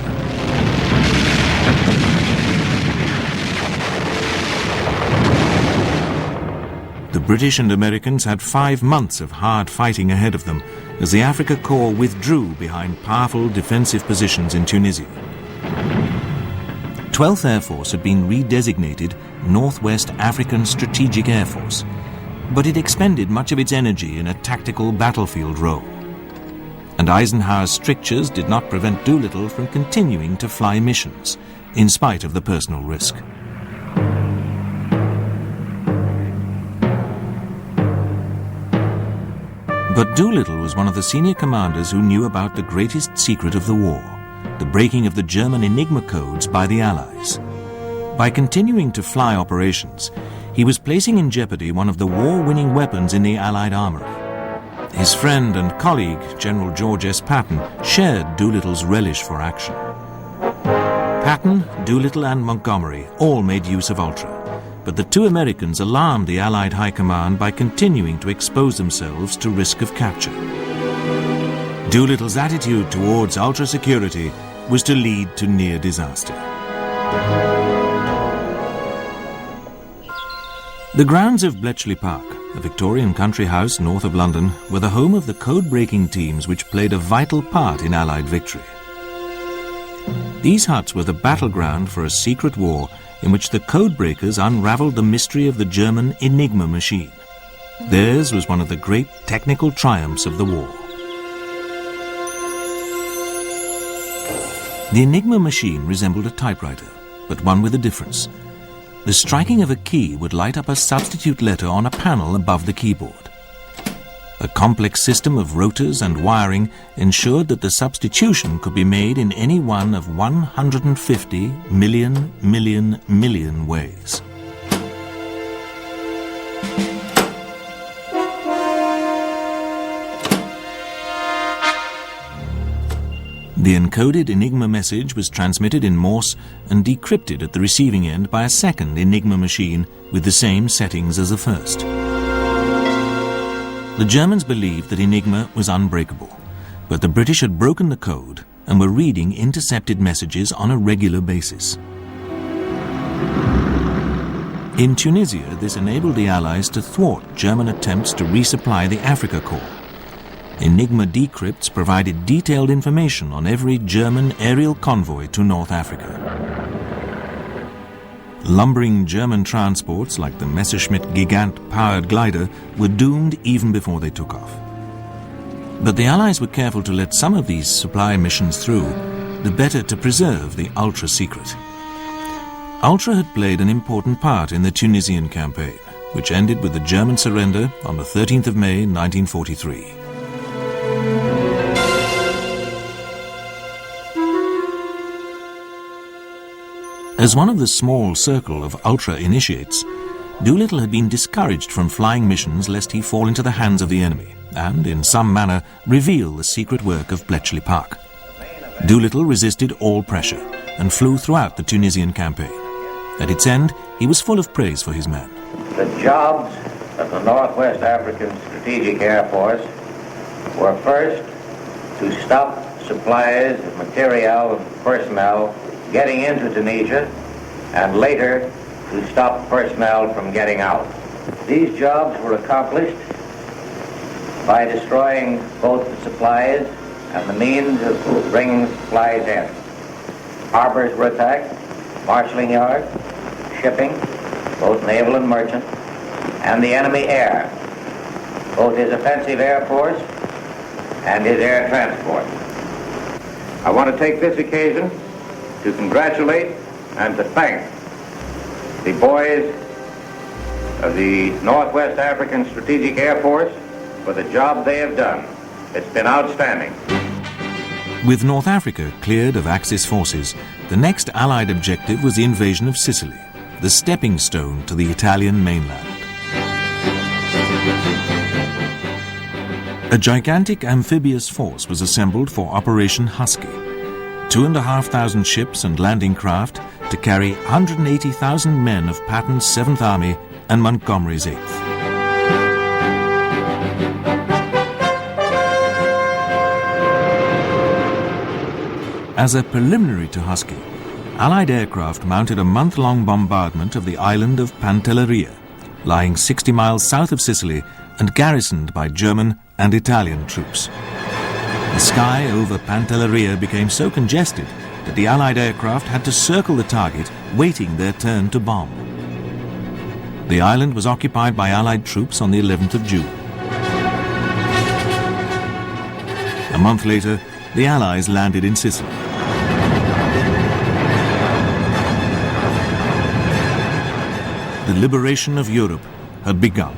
The British and Americans had 5 months of hard fighting ahead of them as the Africa Corps withdrew behind powerful defensive positions in Tunisia. 12th Air Force had been redesignated Northwest African Strategic Air Force, but it expended much of its energy in a tactical battlefield role. And Eisenhower's strictures did not prevent Doolittle from continuing to fly missions, in spite of the personal risk. But Doolittle was one of the senior commanders who knew about the greatest secret of the war, the breaking of the German Enigma codes by the Allies. By continuing to fly operations, he was placing in jeopardy one of the war-winning weapons in the Allied armory. His friend and colleague, General George S. Patton, shared Doolittle's relish for action. Patton, Doolittle and Montgomery all made use of Ultra, but the two Americans alarmed the Allied High Command by continuing to expose themselves to risk of capture. Doolittle's attitude towards Ultra security was to lead to near disaster. The grounds of Bletchley Park, a Victorian country house north of London, were the home of the code-breaking teams which played a vital part in Allied victory. These huts were the battleground for a secret war in which the code-breakers unravelled the mystery of the German Enigma machine. Theirs was one of the great technical triumphs of the war. The Enigma machine resembled a typewriter, but one with a difference. The striking of a key would light up a substitute letter on a panel above the keyboard. A complex system of rotors and wiring ensured that the substitution could be made in any one of 150 million ways. The encoded Enigma message was transmitted in Morse and decrypted at the receiving end by a second Enigma machine with the same settings as the first. The Germans believed that Enigma was unbreakable, but the British had broken the code and were reading intercepted messages on a regular basis. In Tunisia, this enabled the Allies to thwart German attempts to resupply the Africa Corps. Enigma decrypts provided detailed information on every German aerial convoy to North Africa. Lumbering German transports like the Messerschmitt Gigant powered glider were doomed even before they took off. But the Allies were careful to let some of these supply missions through, the better to preserve the Ultra secret. Ultra had played an important part in the Tunisian campaign, which ended with the German surrender on the 13th of May 1943. As one of the small circle of Ultra initiates, Doolittle had been discouraged from flying missions lest he fall into the hands of the enemy and, in some manner, reveal the secret work of Bletchley Park. Doolittle resisted all pressure and flew throughout the Tunisian campaign. At its end, he was full of praise for his men. The jobs of the Northwest African Strategic Air Force were first to stop supplies of material and personnel getting into Tunisia, and later to stop personnel from getting out. These jobs were accomplished by destroying both the supplies and the means of bringing supplies in. Harbors were attacked, marshalling yards, shipping, both naval and merchant, and the enemy air, both his offensive air force and his air transport. I want to take this occasion to congratulate and to thank the boys of the Northwest African Strategic Air Force for the job they have done. It's been outstanding. With North Africa cleared of Axis forces, the next Allied objective was the invasion of Sicily, the stepping stone to the Italian mainland. A gigantic amphibious force was assembled for Operation Husky, 2,500 ships and landing craft to carry 180,000 men of Patton's 7th Army and Montgomery's 8th. As a preliminary to Husky, Allied aircraft mounted a month-long bombardment of the island of Pantelleria, lying 60 miles south of Sicily and garrisoned by German and Italian troops. The sky over Pantelleria became so congested that the Allied aircraft had to circle the target, waiting their turn to bomb. The island was occupied by Allied troops on the 11th of June. A month later, the Allies landed in Sicily. the liberation of Europe had begun.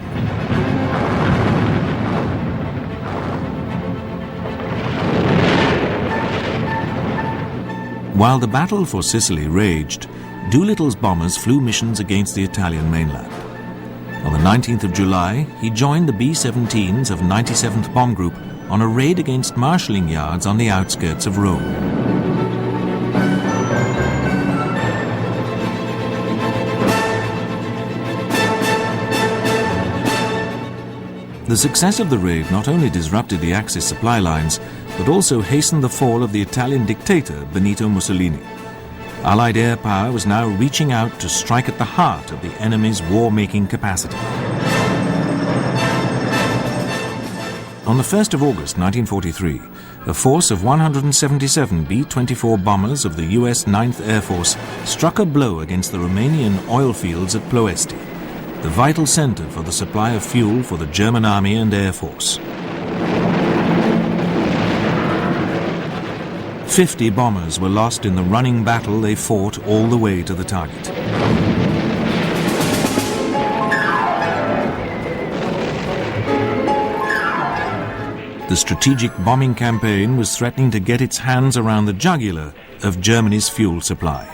While the battle for Sicily raged, Doolittle's bombers flew missions against the Italian mainland. On the 19th of July, he joined the B-17s of 97th Bomb Group on a raid against marshalling yards on the outskirts of Rome. The success of the raid not only disrupted the Axis supply lines, but also hastened the fall of the Italian dictator Benito Mussolini. Allied air power was now reaching out to strike at the heart of the enemy's war-making capacity. On the 1st of August 1943, a force of 177 B-24 bombers of the US 9th Air Force struck a blow against the Romanian oil fields at Ploiești, the vital center for the supply of fuel for the German Army and Air Force. 50 bombers were lost in the running battle they fought all the way to the target. The strategic bombing campaign was threatening to get its hands around the jugular of Germany's fuel supply.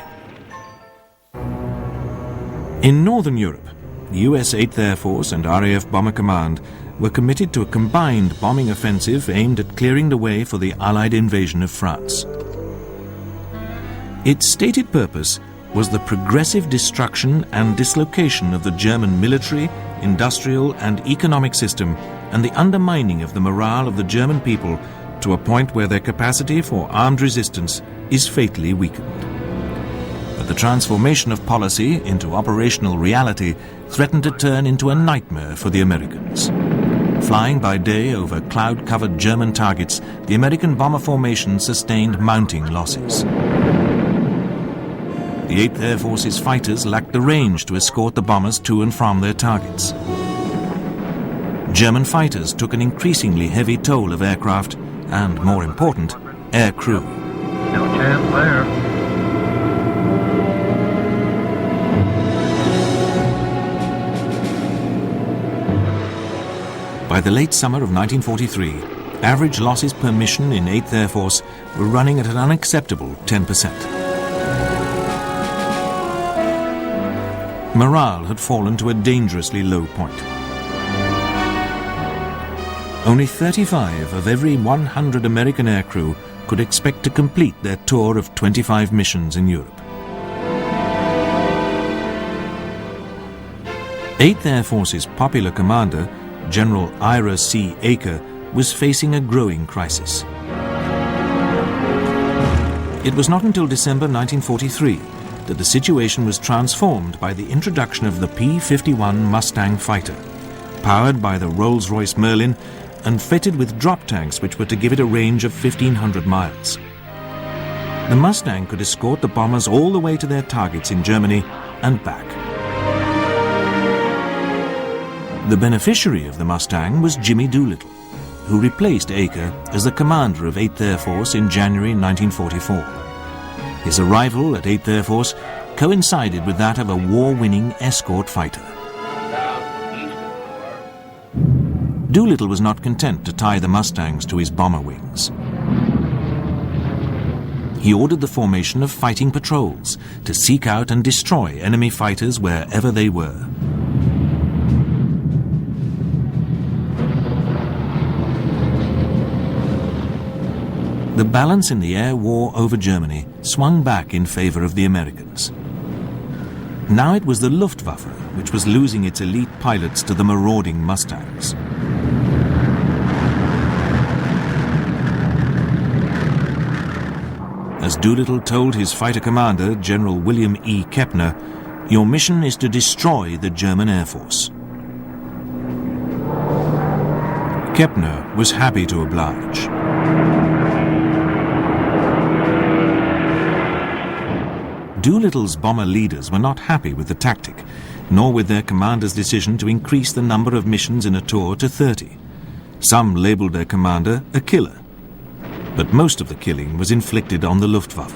In Northern Europe, the US 8th Air Force and RAF Bomber Command were committed to a combined bombing offensive aimed at clearing the way for the Allied invasion of France. Its stated purpose was the progressive destruction and dislocation of the German military, industrial and economic system, and the undermining of the morale of the German people to a point where their capacity for armed resistance is fatally weakened. But the transformation of policy into operational reality threatened to turn into a nightmare for the Americans. Flying by day over cloud-covered German targets, the American bomber formation sustained mounting losses. The 8th Air Force's fighters lacked the range to escort the bombers to and from their targets. German fighters took an increasingly heavy toll of aircraft and, more important, air crew. No chance there. By the late summer of 1943, average losses per mission in 8th Air Force were running at an unacceptable 10%. Morale had fallen to a dangerously low point. Only 35 of every 100 American aircrew could expect to complete their tour of 25 missions in Europe. 8th Air Force's popular commander, General Ira C. Aker, was facing a growing crisis. It was not until December 1943 that the situation was transformed by the introduction of the P-51 Mustang fighter, powered by the Rolls-Royce Merlin and fitted with drop tanks which were to give it a range of 1,500 miles. The Mustang could escort the bombers all the way to their targets in Germany and back. The beneficiary of the Mustang was Jimmy Doolittle, who replaced Aker as the commander of 8th Air Force in January 1944. His arrival at 8th Air Force coincided with that of a war-winning escort fighter. Doolittle was not content to tie the Mustangs to his bomber wings. He ordered the formation of fighting patrols to seek out and destroy enemy fighters wherever they were. The balance in the air war over Germany swung back in favor of the Americans. Now it was the Luftwaffe which was losing its elite pilots to the marauding Mustangs. As Doolittle told his fighter commander, General William E. Kepner, "Your mission is to destroy the German Air Force." Kepner was happy to oblige. Doolittle's bomber leaders were not happy with the tactic, nor with their commander's decision to increase the number of missions in a tour to 30. Some labeled their commander a killer, but most of the killing was inflicted on the Luftwaffe.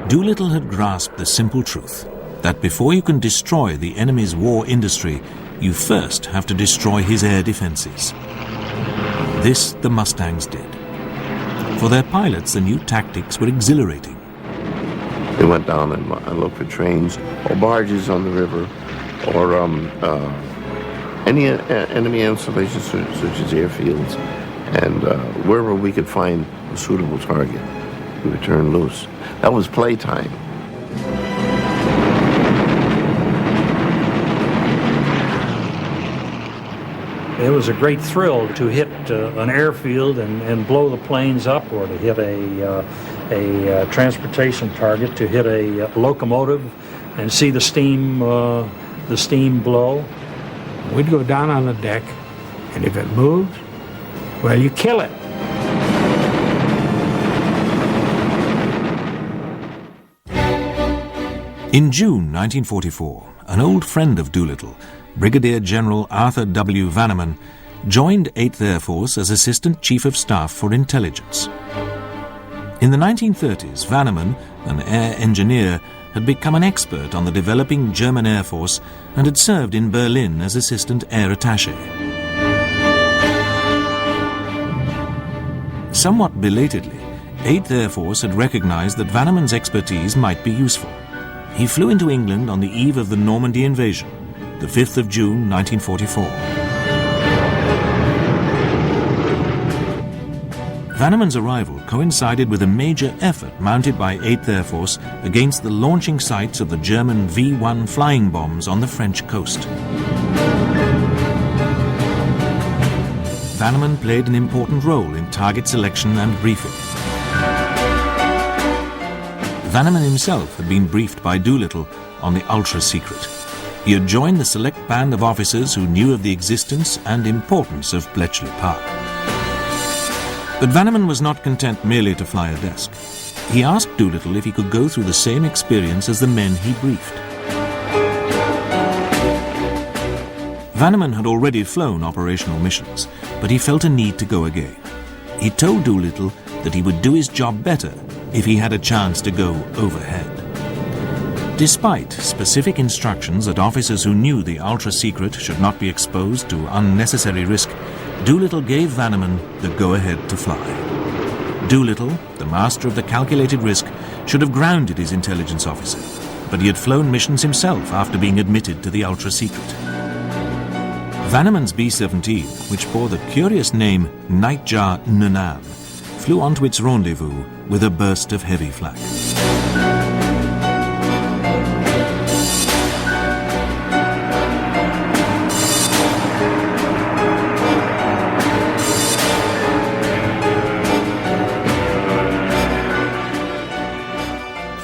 Doolittle had grasped the simple truth that before you can destroy the enemy's war industry, you first have to destroy his air defenses. This the Mustangs did. For their pilots, the new tactics were exhilarating. They went down and looked for trains or barges on the river or any enemy installations such as airfields. And wherever we could find a suitable target, we would turn loose. That was playtime. It was a great thrill to hit an airfield and blow the planes up, or to hit a transportation target, to hit a locomotive and see the steam blow. We'd go down on the deck, and if it moved, well, you kill it. In June 1944, an old friend of Doolittle, Brigadier General Arthur W. Vanneman, joined 8th Air Force as Assistant Chief of Staff for Intelligence. In the 1930s, Vanneman, an air engineer, had become an expert on the developing German Air Force and had served in Berlin as Assistant Air Attaché. Somewhat belatedly, 8th Air Force had recognized that Vanneman's expertise might be useful. He flew into England on the eve of the Normandy invasion, the 5th of June 1944. Vanneman's arrival coincided with a major effort mounted by 8th Air Force against the launching sites of the German V-1 flying bombs on the French coast. Vanneman played an important role in target selection and briefing. Vanneman himself had been briefed by Doolittle on the ultra-secret. He had joined the select band of officers who knew of the existence and importance of Bletchley Park. But Vanneman was not content merely to fly a desk. He asked Doolittle if he could go through the same experience as the men he briefed. Vanneman had already flown operational missions, but he felt a need to go again. He told Doolittle that he would do his job better if he had a chance to go overhead. Despite specific instructions that officers who knew the ultra-secret should not be exposed to unnecessary risk, Doolittle gave Vanneman the go-ahead to fly. Doolittle, the master of the calculated risk, should have grounded his intelligence officer, but he had flown missions himself after being admitted to the ultra-secret. Vanneman's B-17, which bore the curious name Nightjar Nunam, flew onto its rendezvous with a burst of heavy flak.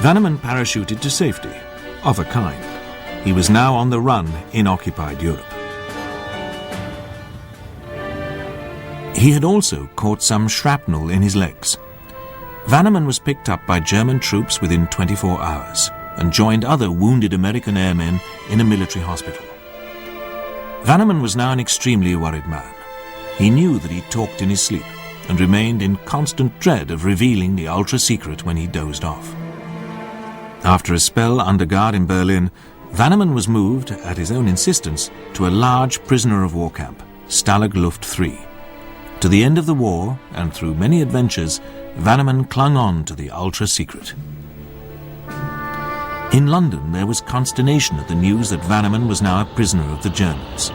Vanneman parachuted to safety, of a kind. He was now on the run in occupied Europe. He had also caught some shrapnel in his legs. Vanneman was picked up by German troops within 24 hours and joined other wounded American airmen in a military hospital. Vanneman was now an extremely worried man. He knew that he talked in his sleep and remained in constant dread of revealing the ultra-secret when he dozed off. After a spell under guard in Berlin, Vanneman was moved, at his own insistence, to a large prisoner-of-war camp, Stalag Luft III. To the end of the war, and through many adventures, Vanneman clung on to the ultra-secret. In London, there was consternation at the news that Vanneman was now a prisoner of the Germans.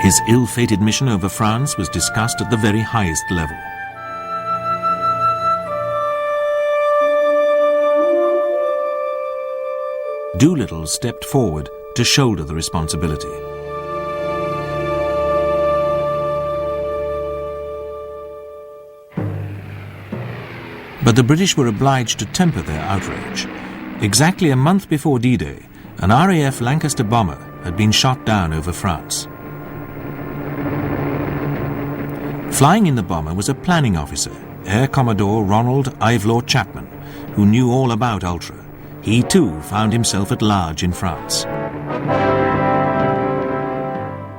His ill-fated mission over France was discussed at the very highest level. Doolittle stepped forward to shoulder the responsibility. But the British were obliged to temper their outrage. Exactly a month before D-Day, an RAF Lancaster bomber had been shot down over France. Flying in the bomber was a planning officer, Air Commodore Ronald Ivelaw Chapman, who knew all about Ultra. He too found himself at large in France.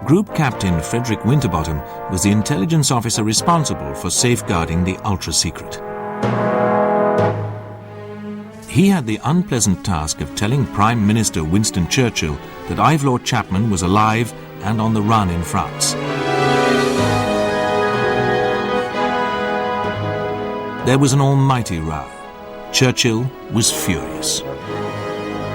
Group Captain Frederick Winterbottom was the intelligence officer responsible for safeguarding the ultra-secret. He had the unpleasant task of telling Prime Minister Winston Churchill that Ivor Chapman was alive and on the run in France. There was an almighty row. Churchill was furious.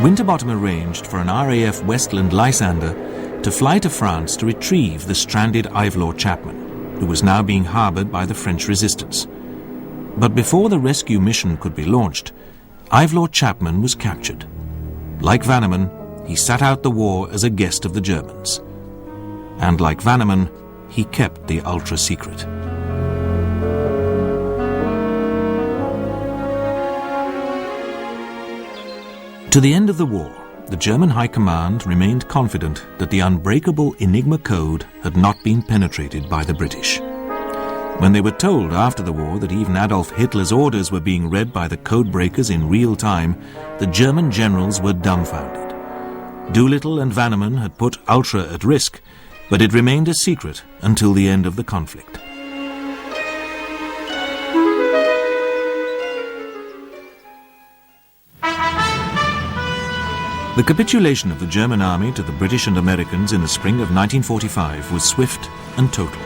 Winterbottom arranged for an RAF Westland Lysander to fly to France to retrieve the stranded Ivor Chapman, who was now being harboured by the French resistance. But before the rescue mission could be launched, Ivor Chapman was captured. Like Vanneman, he sat out the war as a guest of the Germans. And like Vanneman, he kept the ultra-secret. To the end of the war, the German High Command remained confident that the unbreakable Enigma code had not been penetrated by the British. When they were told after the war that even Adolf Hitler's orders were being read by the code breakers in real time, the German generals were dumbfounded. Doolittle and Vanneman had put Ultra at risk, but it remained a secret until the end of the conflict. The capitulation of the German army to the British and Americans in the spring of 1945 was swift and total.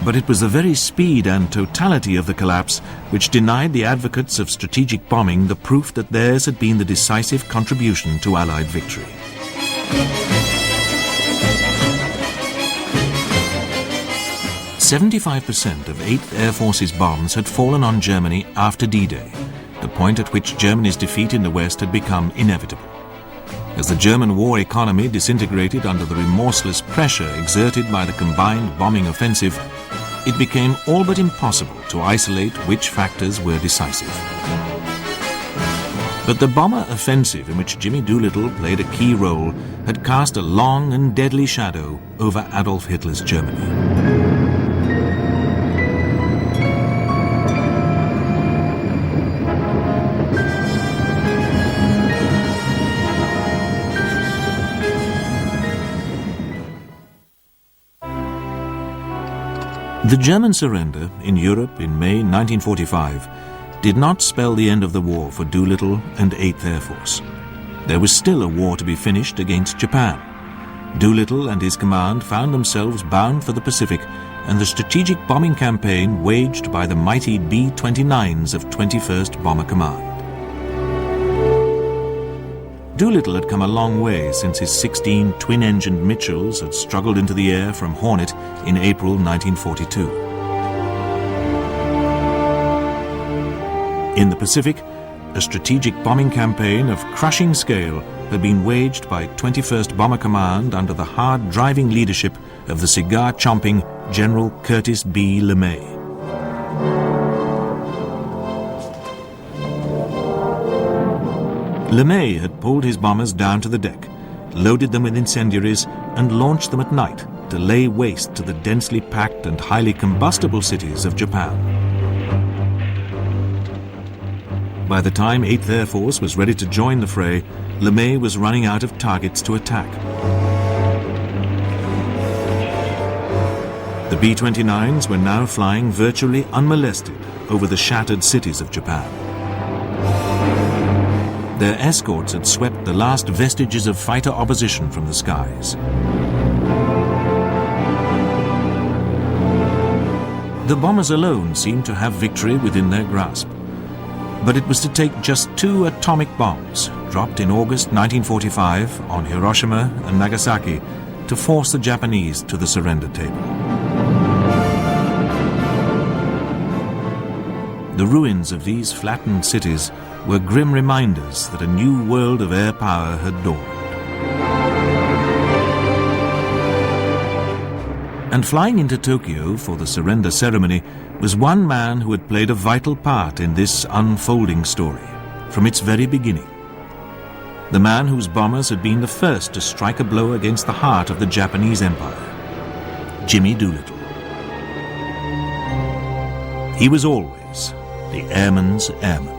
But it was the very speed and totality of the collapse which denied the advocates of strategic bombing the proof that theirs had been the decisive contribution to Allied victory. "75% of 8th Air Force's bombs had fallen on Germany after D-Day, the point at which Germany's defeat in the West had become inevitable. As the German war economy disintegrated under the remorseless pressure exerted by the combined bombing offensive, it became all but impossible to isolate which factors were decisive. But the bomber offensive in which Jimmy Doolittle played a key role had cast a long and deadly shadow over Adolf Hitler's Germany. The German surrender in Europe in May 1945 did not spell the end of the war for Doolittle and 8th Air Force. There was still a war to be finished against Japan. Doolittle and his command found themselves bound for the Pacific and the strategic bombing campaign waged by the mighty B-29s of 21st Bomber Command. Doolittle had come a long way since his 16 twin-engined Mitchells had struggled into the air from Hornet in April 1942. In the Pacific, a strategic bombing campaign of crushing scale had been waged by 21st Bomber Command under the hard-driving leadership of the cigar-chomping General Curtis B. LeMay. LeMay had pulled his bombers down to the deck, loaded them with incendiaries, and launched them at night to lay waste to the densely packed and highly combustible cities of Japan. By the time 8th Air Force was ready to join the fray, LeMay was running out of targets to attack. The B-29s were now flying virtually unmolested over the shattered cities of Japan. Their escorts had swept the last vestiges of fighter opposition from the skies. The bombers alone seemed to have victory within their grasp. But it was to take just 2 atomic bombs, dropped in August 1945 on Hiroshima and Nagasaki, to force the Japanese to the surrender table. The ruins of these flattened cities were grim reminders that a new world of air power had dawned. And flying into Tokyo for the surrender ceremony was one man who had played a vital part in this unfolding story from its very beginning. The man whose bombers had been the first to strike a blow against the heart of the Japanese Empire, Jimmy Doolittle. He was always the airman's airman.